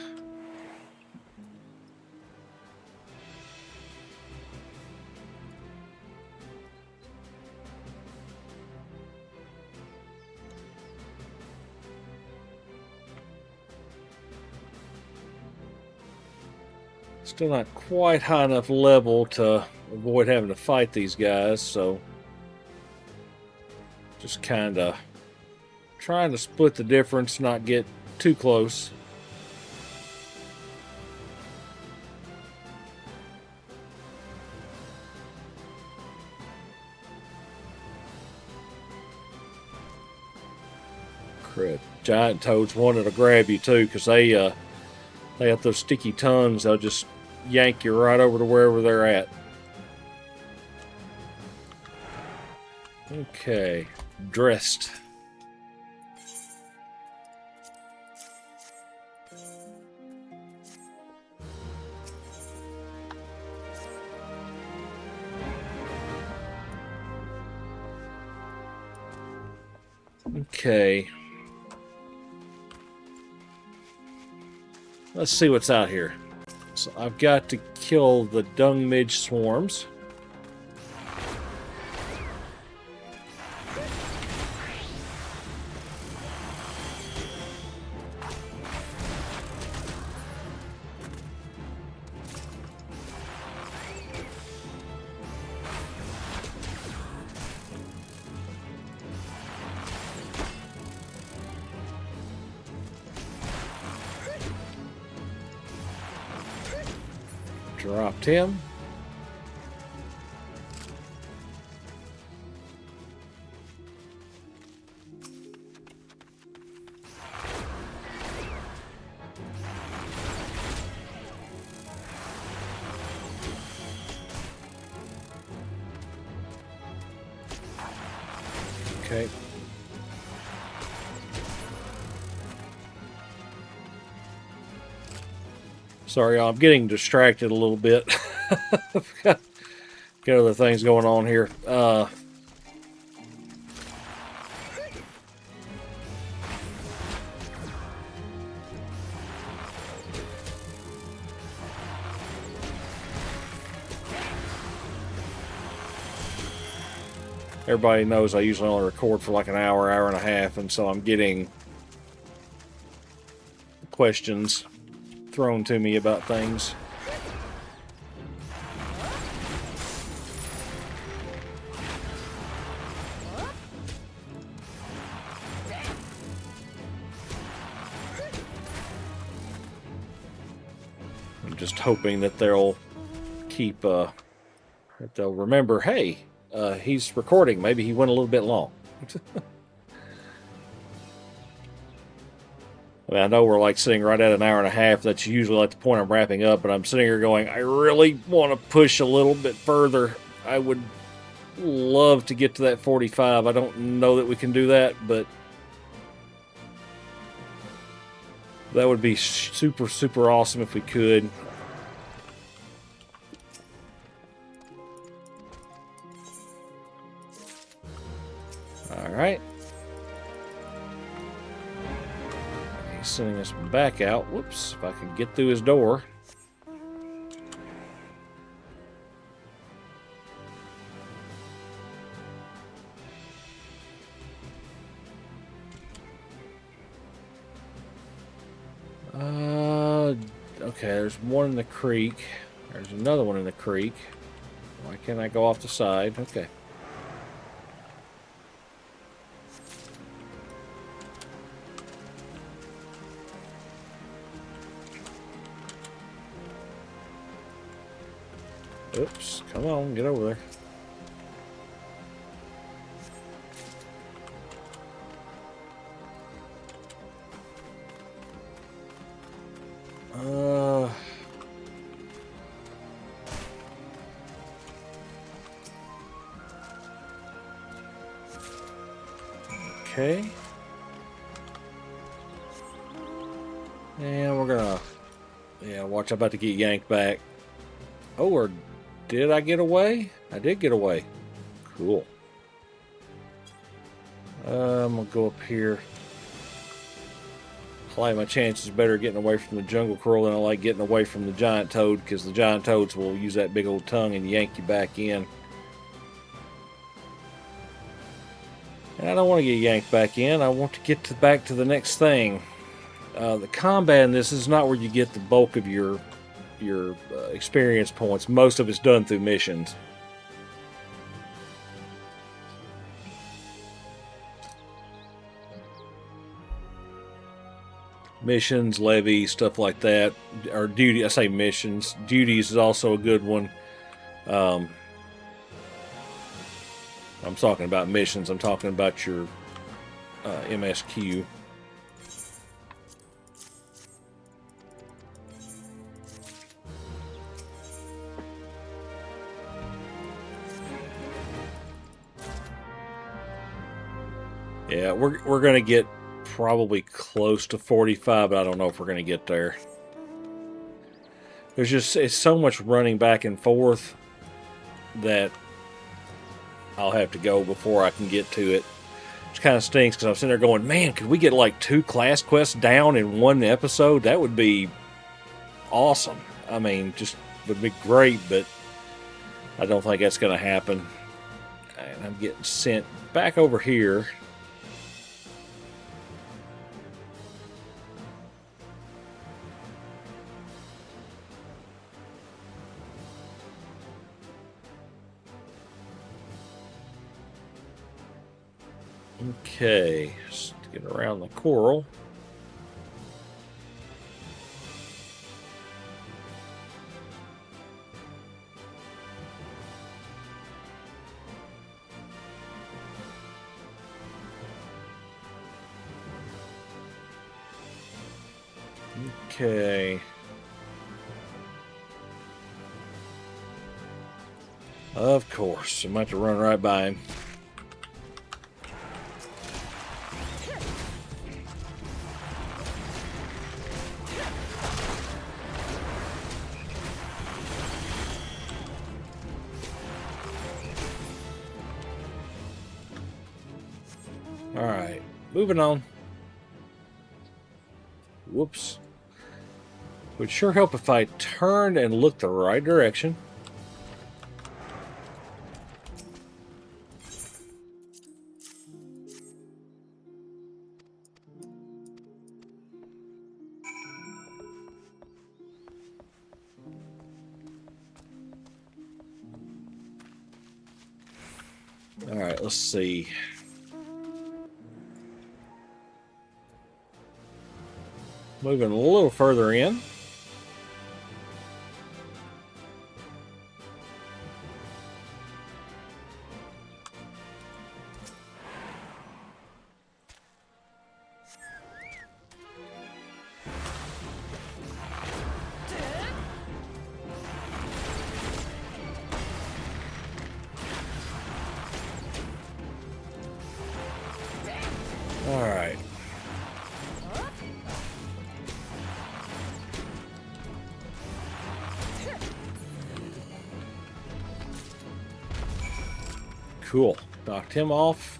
Still not quite high enough level to avoid having to fight these guys, so just kind of trying to split the difference, not get too close. Crap. Giant toads wanted to grab you too, because they have those sticky tongues. They'll just yank you right over to wherever they're at. Okay, dressed. Okay. Let's see what's out here. So I've got to kill the dung midge swarms. Dropped him. Okay. Sorry, y'all, I'm getting distracted a little bit. got other things going on here. Everybody knows I usually only record for like an hour, hour and a half, and so I'm getting questions thrown to me about things. I'm just hoping that they'll keep, that they'll remember, hey, he's recording. Maybe he went a little bit long. I mean, I know we're like sitting right at an hour and a half. That's usually like the point I'm wrapping up, but I'm sitting here going, I really want to push a little bit further. I would love to get to that 45. I don't know that we can do that, but that would be super, super awesome if we could. All right. He's sending us back out. Whoops, if I can get through his door. Okay, there's one in the creek. There's another one in the creek. Why can't I go off the side? Okay. Oops, come on, get over there. Okay. And we're gonna... Yeah, watch, I'm about to get yanked back. Oh, or did I get away? I did get away. Cool. I'm gonna go up here. I like my chances better getting away from the jungle squirrel than I like getting away from the giant toad, because the giant toads will use that big old tongue and yank you back in. And I don't want to get yanked back in. I want to get back to the next thing. The combat in this is not where you get the bulk of your experience points. Most of it's done through missions. Missions, levies, stuff like that. Or duty, I say missions. Duties is also a good one. I'm talking about missions. I'm talking about your MSQ. Yeah, we're gonna get probably close to 45, but I don't know if we're gonna get there. It's so much running back and forth that I'll have to go before I can get to it. Which kind of stinks, because I'm sitting there going, man, could we get like 2 class quests down in one episode? That would be awesome. I mean, just would be great, but I don't think that's going to happen. And I'm getting sent back over here. Okay, just get around the coral. Okay. Of course, I'm about to run right by him. Alright, moving on. Whoops. Would sure help if I turned and looked the right direction. Alright, let's see. Moving a little further in. Alright. Cool. Knocked him off.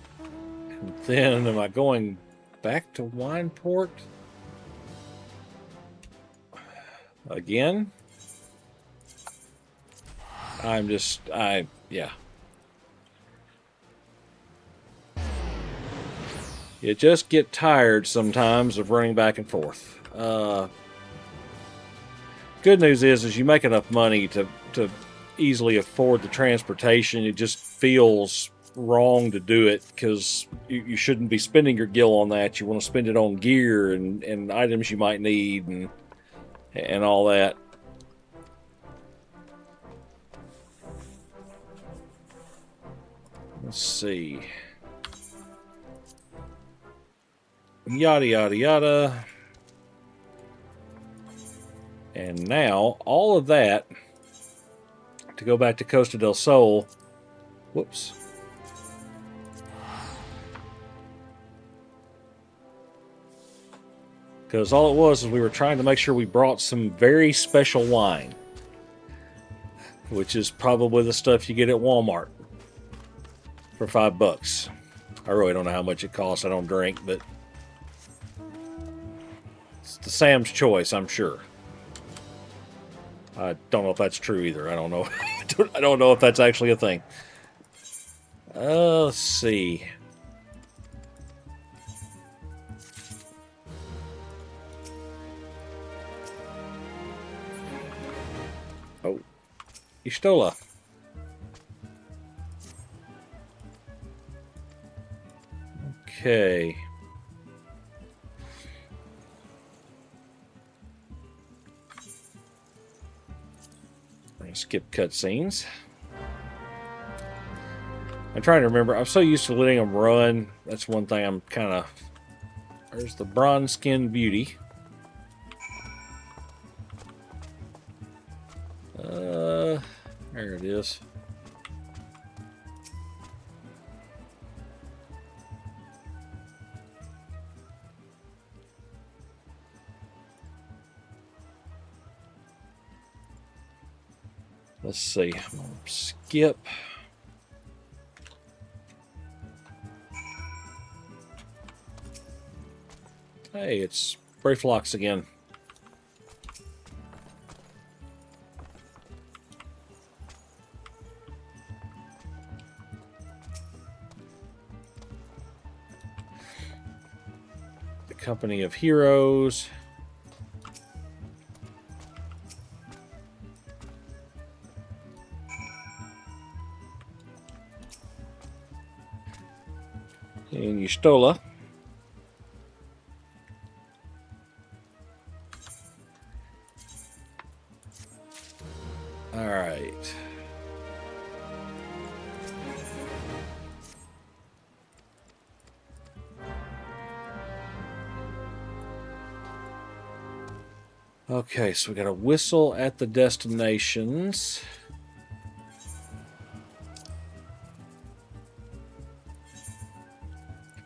And then am I going back to Wineport? Again? Yeah. You just get tired sometimes of running back and forth. Good news is you make enough money to easily afford the transportation. It just feels wrong to do it, because you shouldn't be spending your gil on that. You want to spend it on gear and items you might need and all that. Let's see. Yada, yada, yada. And now, all of that to go back to Costa del Sol. Whoops. Because all it was is we were trying to make sure we brought some very special wine, which is probably the stuff you get at Walmart for $5. I really don't know how much it costs. I don't drink, but it's the Sam's Choice, I'm sure. I don't know if that's true either. I don't know. I don't know if that's actually a thing. Let's see. Oh, Istola. Okay. We're gonna skip cutscenes. I'm trying to remember. I'm so used to letting them run. That's one thing I'm kind of... There's the bronze skin beauty. There it is. Let's see. Skip. Hey, it's Brayflox again. The Company of Heroes. And Yustola. All right. Okay, so we got a whistle at the destinations.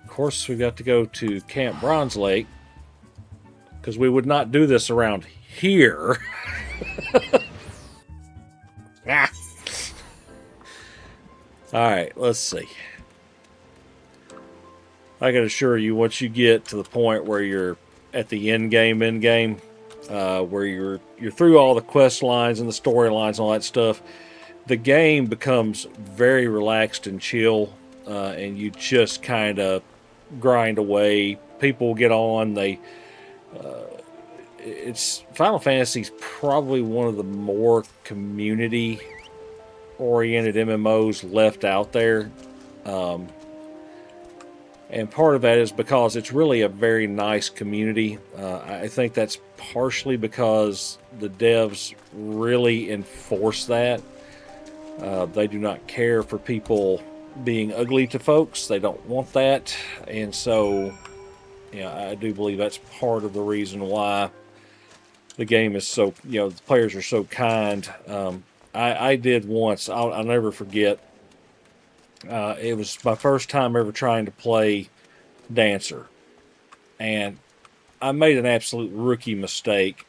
Of course, we got to go to Camp Bronze Lake because we would not do this around here. Ah. All right, let's see. I can assure you, once you get to the point where you're at the end game, where you're through all the quest lines and the storylines and all that stuff, the game becomes very relaxed and chill, and you just kind of grind away. People get on. It's Final Fantasy's probably one of the more community-oriented MMOs left out there. And part of that is because it's really a very nice community. I think that's partially because the devs really enforce that. They do not care for people being ugly to folks. They don't want that. And so, I do believe that's part of the reason why the game is so, the players are so kind. I did once, I'll never forget. It was my first time ever trying to play Dancer, and I made an absolute rookie mistake.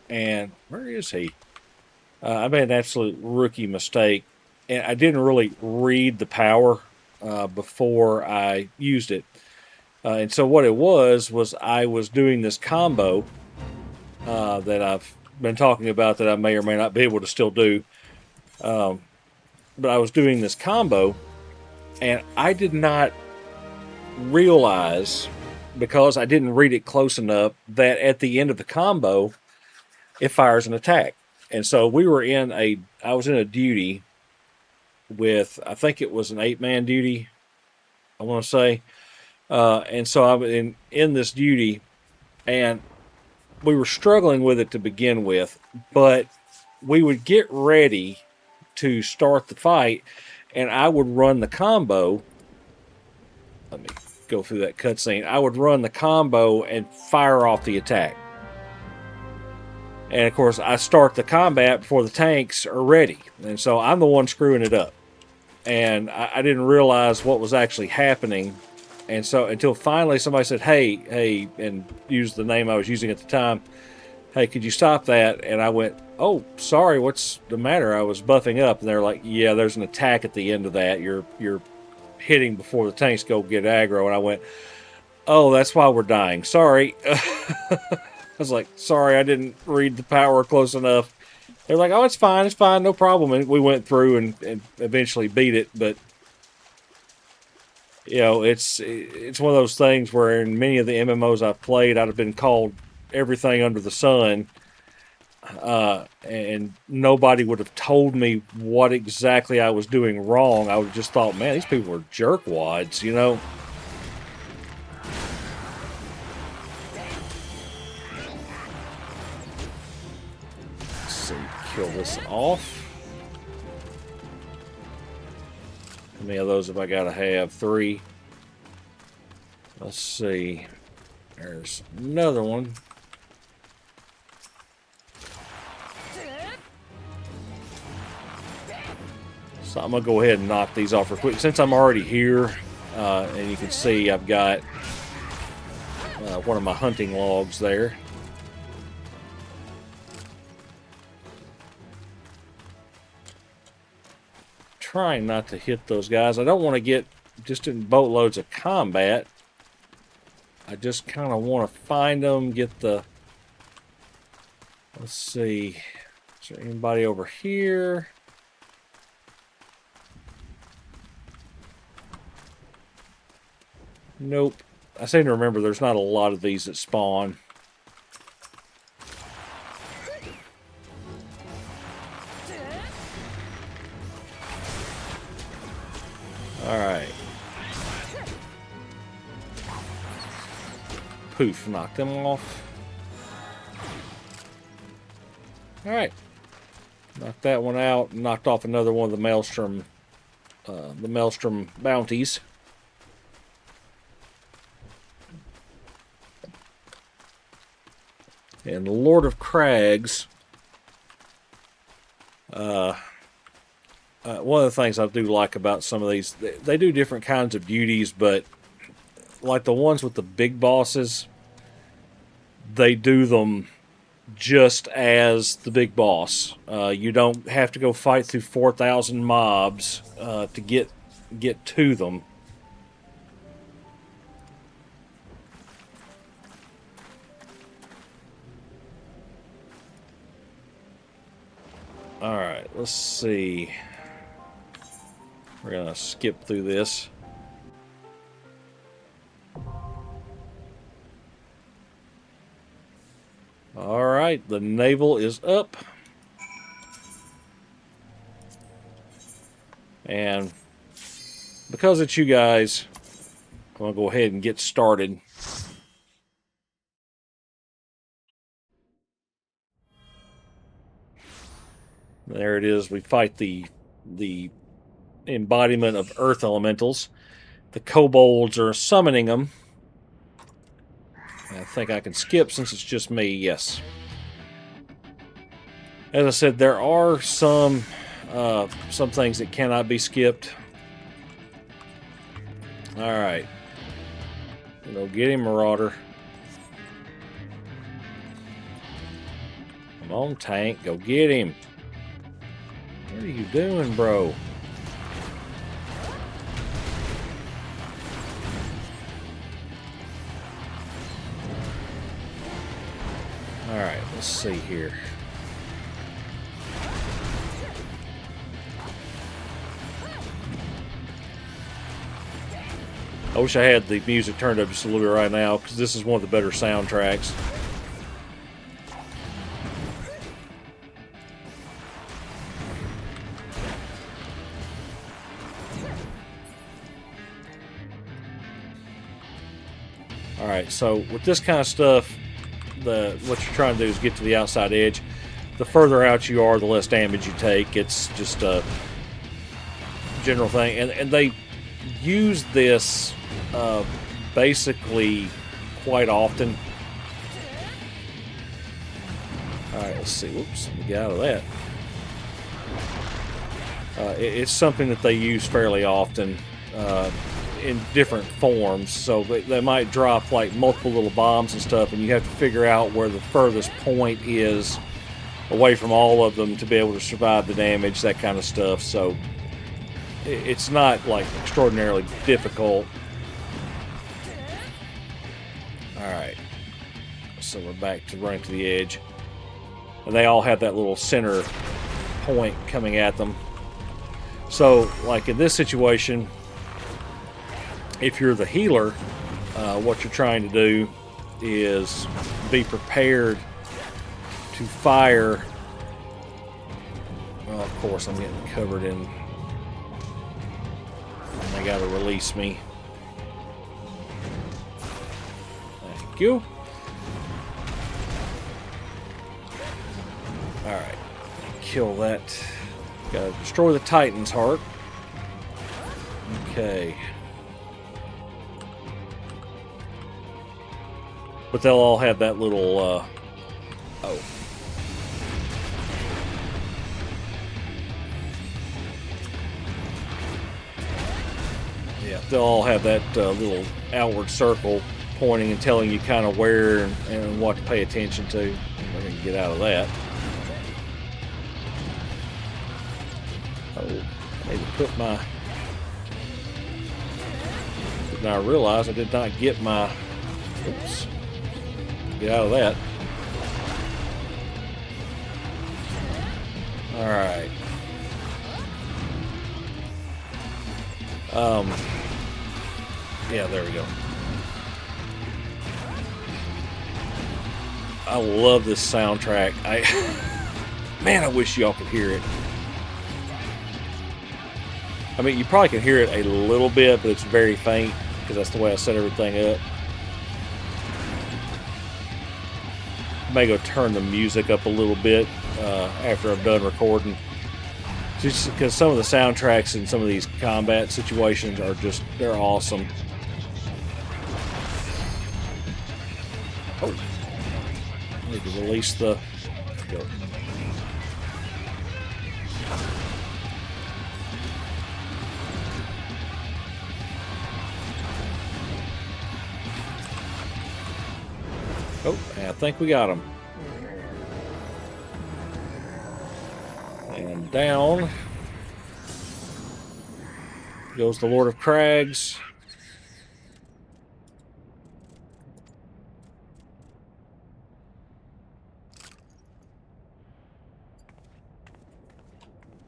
And where is he? I made an absolute rookie mistake, and I didn't really read the power before I used it. And so what it was I was doing this combo that I've been talking about that I may or may not be able to still do. But I was doing this combo, and I did not realize, because I didn't read it close enough, that at the end of the combo, it fires an attack. And so I was in a duty with, I think it was an 8-man duty, I want to say. And so I was in this duty, and we were struggling with it to begin with, but we would get ready to start the fight, and I would run the combo. Let me go through that cutscene. I would run the combo and fire off the attack. And of course, I start the combat before the tanks are ready. And so I'm the one screwing it up. And I didn't realize what was actually happening. And so until finally somebody said, hey, and used the name I was using at the time. Hey, could you stop that? And I went, oh, sorry, what's the matter? I was buffing up. And they're like, yeah, there's an attack at the end of that. You're hitting before the tanks go get aggro. And I went, oh, that's why we're dying. Sorry. I was like, sorry, I didn't read the power close enough. They're like, oh, it's fine, no problem. And we went through and eventually beat it. But, you know, it's one of those things where in many of the MMOs I've played, I'd have been called everything under the sun. And nobody would have told me what exactly I was doing wrong. I would have just thought, man, these people are jerkwads, you know? Let's see, kill this off. How many of those have I got to have? 3. Let's see. There's another one. So I'm going to go ahead and knock these off real quick. Since I'm already here, and you can see I've got one of my hunting logs there. Trying not to hit those guys. I don't want to get just in boatloads of combat. I just kind of want to find them, get the... Let's see. Is there anybody over here? Nope. I seem to remember there's not a lot of these that spawn. Alright. Poof, knocked them off. Alright. Knocked that one out. Knocked off another one of the Maelstrom bounties. And the Lord of Crags. One of the things I do like about some of these, they do different kinds of duties, but like the ones with the big bosses, they do them just as the big boss. You don't have to go fight through 4,000 mobs to get to them. Alright, let's see. We're going to skip through this. Alright, the naval is up. And because it's you guys, I'm going to go ahead and get started. There it is. We fight the embodiment of earth elementals. The kobolds are summoning them. I think I can skip since it's just me. Yes. As I said, there are some things that cannot be skipped. All right. Go get him, Marauder. Come on, tank. Go get him. What are you doing, bro? Alright, let's see here. I wish I had the music turned up just a little bit right now, because this is one of the better soundtracks. Alright, so with this kind of stuff, what you're trying to do is get to the outside edge. The further out you are, the less damage you take. It's just a general thing. And they use this basically quite often. Alright, let's see. Whoops, let me get out of that. It's something that they use fairly often. in different forms, so they might drop like multiple little bombs and stuff, and you have to figure out where the furthest point is away from all of them to be able to survive the damage, that kind of stuff. So it's not like extraordinarily difficult. Alright, so we're back to running to the edge, and they all have that little center point coming at them. So like in this situation, if you're the healer, what you're trying to do is be prepared to fire. Well, of course, I'm getting covered in. They got to release me. Thank you. Alright. Kill that. Gotta destroy the Titan's heart. Okay. But they'll all have that little, oh. Yeah, they'll all have that little outward circle pointing and telling you kind of where and what to pay attention to. We're going to get out of that. Oh, I need to put my... Now I realize I did not get my... Oops. Get out of that. Alright. Yeah, there we go. I love this soundtrack. Man, I wish y'all could hear it. I mean, you probably can hear it a little bit, but it's very faint because that's the way I set everything up. I may go turn the music up a little bit after I'm done recording. Just because some of the soundtracks in some of these combat situations are just, they're awesome. Oh, I need to release the... Go. Oh, I think we got him. And down goes the Lord of Crags.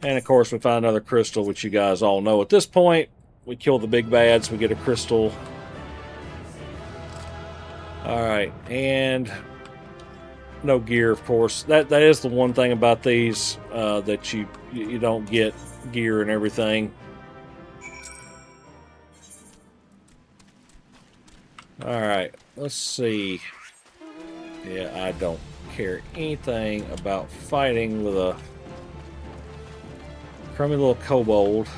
And of course we find another crystal, which you guys all know at this point. We kill the big bads, we get a crystal. Alright, and no gear, of course. That is the one thing about these, that you don't get gear and everything. Alright, let's see. Yeah, I don't care anything about fighting with a crummy little kobold.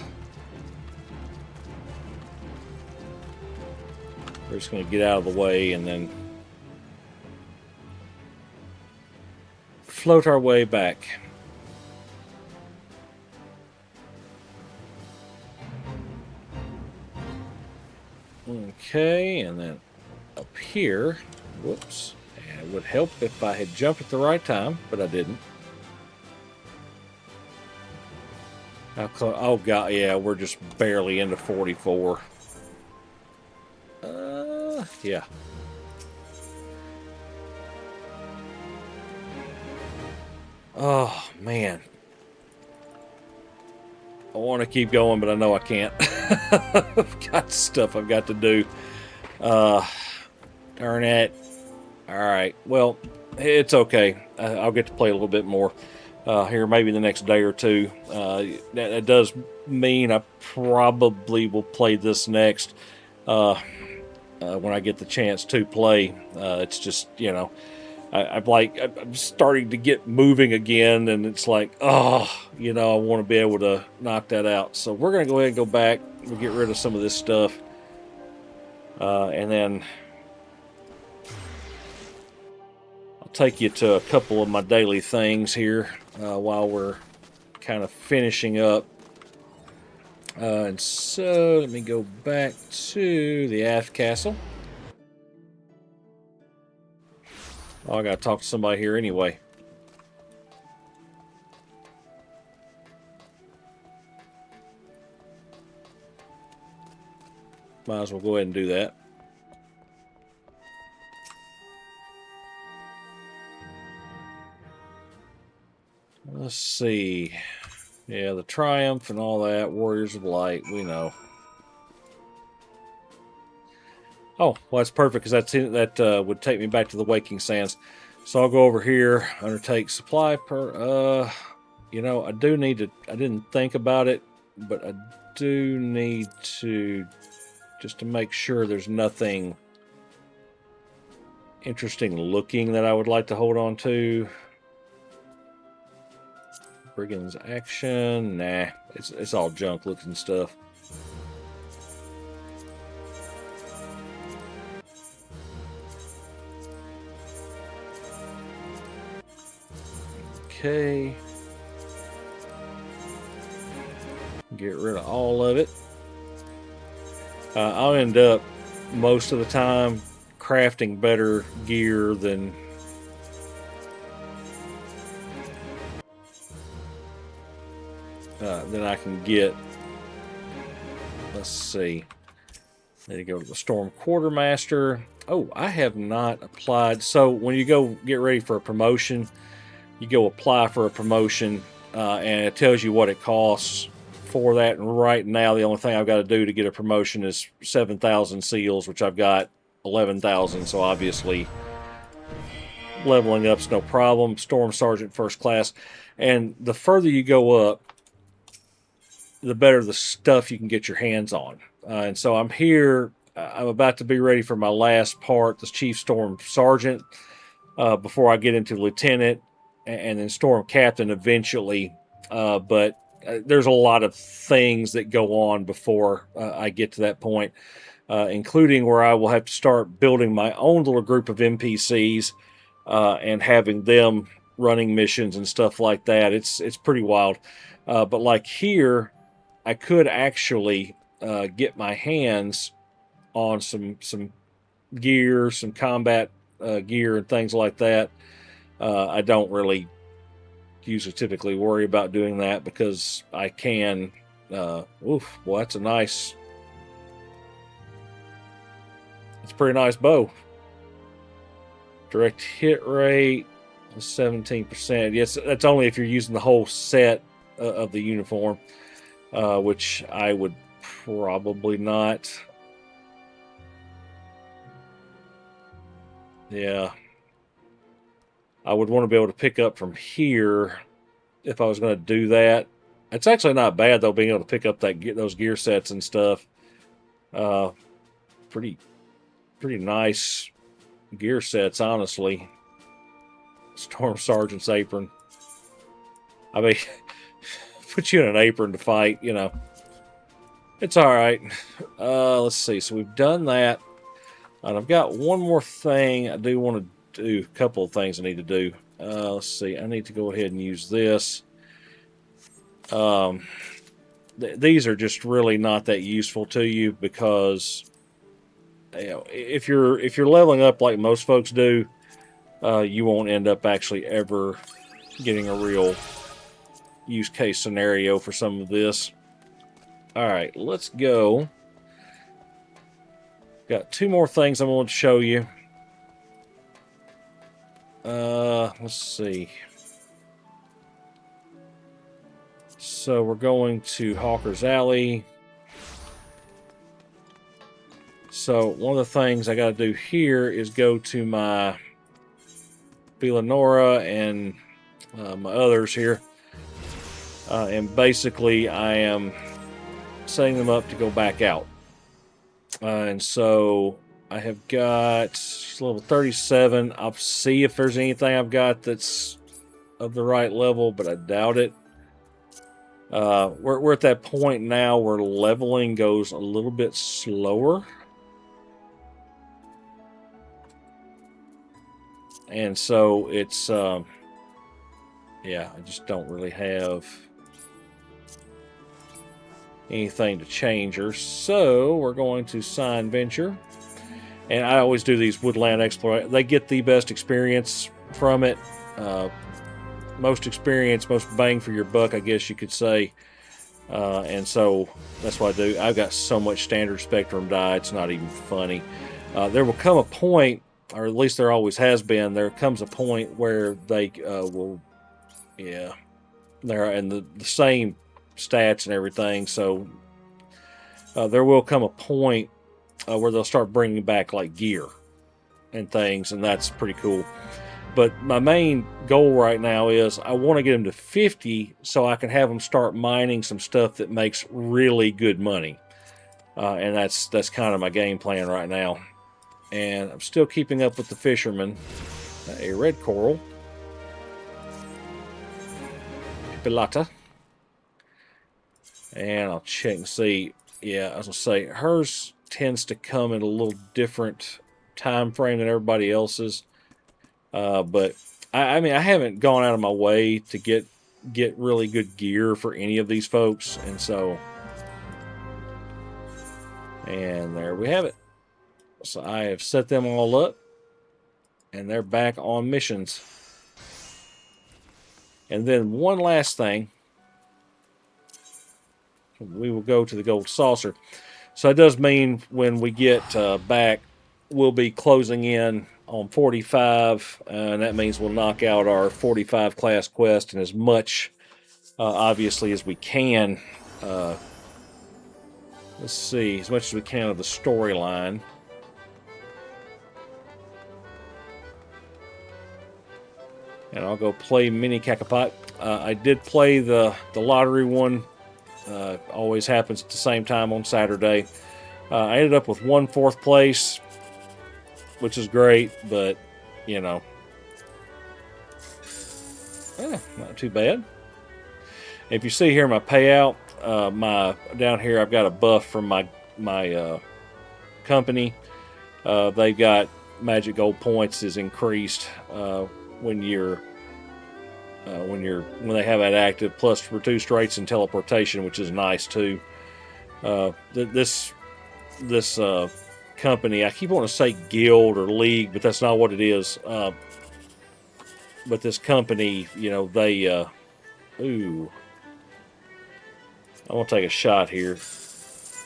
We're just going to get out of the way and then float our way back. Okay, and then up here, whoops, and it would help if I had jumped at the right time, but I didn't. How close? Oh god, yeah, we're just barely into 44. Yeah. Oh man, I want to keep going, but I know I can't. I've got stuff I've got to do. Darn it. Alright, well, it's okay. I'll get to play a little bit more here, maybe the next day or two. That does mean I probably will play this next when I get the chance to play. It's just, you know, I'm starting to get moving again, and it's like, oh, you know, I want to be able to knock that out. So we're going to go ahead and go back. We'll get rid of some of this stuff. And then I'll take you to a couple of my daily things here while we're kind of finishing up. And so let me go back to the aft castle. Oh, I gotta talk to somebody here anyway. Might as well go ahead and do that. Let's see. Yeah, the Triumph and all that. Warriors of Light, we know. Oh, well, that's perfect because that would take me back to the Waking Sands. So I'll go over here, undertake supply per. You know, I do need to. I didn't think about it, but I do need to, just to make sure there's nothing interesting looking that I would like to hold on to. Brigands action, nah, it's all junk looking stuff. Okay. Get rid of all of it. I'll end up most of the time crafting better gear than I can get. Let's see. Need to go to the Storm Quartermaster. Oh, I have not applied. So when you go get ready for a promotion, you go apply for a promotion, and it tells you what it costs for that. And right now, the only thing I've got to do to get a promotion is 7,000 seals, which I've got 11,000. So obviously, leveling up's no problem. Storm Sergeant First Class, and the further you go up, the better the stuff you can get your hands on. And so I'm here. I'm about to be ready for my last part, the Chief Storm Sergeant, before I get into Lieutenant and then Storm Captain eventually. But there's a lot of things that go on before I get to that point, including where I will have to start building my own little group of NPCs and having them running missions and stuff like that. It's pretty wild. But like here, I could actually get my hands on some gear, some combat gear and things like that. I don't really usually typically worry about doing that because I can. Oof, well, that's a nice. It's a pretty nice bow. Direct hit rate 17%. Yes, that's only if you're using the whole set of the uniform. Which I would probably not. Yeah. I would want to be able to pick up from here if I was going to do that. It's actually not bad, though, being able to pick up those gear sets and stuff. Pretty nice gear sets, honestly. Storm Sergeant's apron. I mean, put you in an apron to fight, you know. It's all right. Let's see. So we've done that. And I've got one more thing I do want to do. A couple of things I need to do. Let's see. I need to go ahead and use this. These are just really not that useful to you because, you know, if you're leveling up like most folks do, you won't end up actually ever getting a real use case scenario for some of this. All right, let's go. Got two more things I'm going to show you. Let's see. So we're going to Hawker's Alley. So one of the things I got to do here is go to my Villanora and my others here. And basically I am setting them up to go back out. And so I have got level 37. I'll see if there's anything I've got that's of the right level, but I doubt it. We're at that point now where leveling goes a little bit slower. And so it's, yeah, I just don't really have anything to change her. So we're going to sign venture. And I always do these woodland exploration. They get the best experience from it. Most experience, most bang for your buck, I guess you could say. And so that's what I do. I've got so much standard spectrum dye, it's not even funny. There will come a point, or at least there always has been, there comes a point where they will, yeah, they're in the same stats and everything. So there will come a point where they'll start bringing back like gear and things, and that's pretty cool. But my main goal right now is I want to get them to 50 so I can have them start mining some stuff that makes really good money. And that's kind of my game plan right now. And I'm still keeping up with the fishermen. A red coral. Pilata. And I'll check and see. Yeah, I was going to say, hers tends to come in a little different time frame than everybody else's. But I mean, I haven't gone out of my way to get really good gear for any of these folks, and so, and there we have it. So I have set them all up, and they're back on missions. And then one last thing, we will go to the gold saucer. So that does mean when we get back, we'll be closing in on 45, and that means we'll knock out our 45 class quest and as much obviously as we can, let's see, as much as we can of the storyline. And I'll go play Mini Kakapot. I did play the lottery one. Always happens at the same time on Saturday. I ended up with 1 4th place, which is great, but, you know, not too bad. If you see here my payout, down here I've got a buff from my company. They got magic gold points is increased when they have that active, plus reduced rates in teleportation, which is nice too. This company, I keep wanting to say guild or league, but that's not what it is. But this company, you know, they ooh, I want to take a shot here.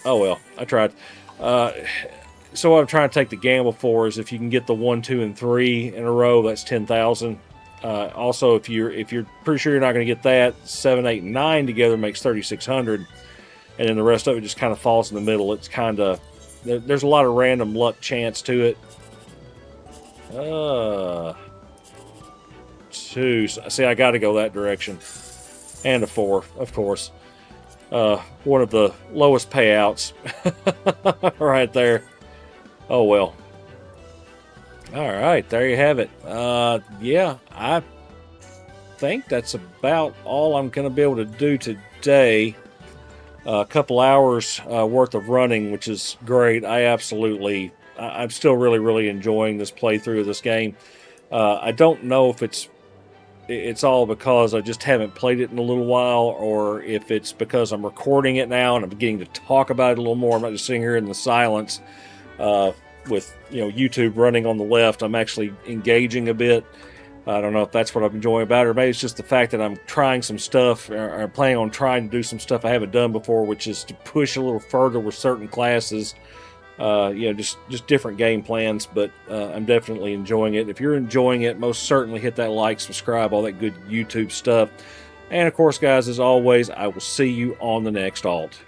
Oh well, I tried. So what I'm trying to take the gamble for is if you can get the 1, 2, and 3 in a row, that's 10,000. Also, if you're pretty sure you're not going to get that, 7, 8, and 9 together makes 3,600, and then the rest of it just kind of falls in the middle. It's kind of there's a lot of random luck chance to it. 2. See, I got to go that direction, and a 4, of course. One of the lowest payouts right there. Oh well. All right, there you have it. Yeah, I think that's about all I'm going to be able to do today. A couple hours worth of running, which is great. I'm still really enjoying this playthrough of this game. I don't know if it's all because I just haven't played it in a little while, or if it's because I'm recording it now and I'm beginning to talk about it a little more. I'm not just sitting here in the silence with YouTube running on the left. I'm actually engaging a bit. I don't know if that's what I'm enjoying about it, or maybe it's just the fact that I'm trying some stuff, or planning on trying to do some stuff I haven't done before, which is to push a little further with certain classes. Just different game plans, but I'm definitely enjoying it. If you're enjoying it, most certainly hit that like, subscribe, all that good YouTube stuff. And of course, guys, as always, I will see you on the next alt.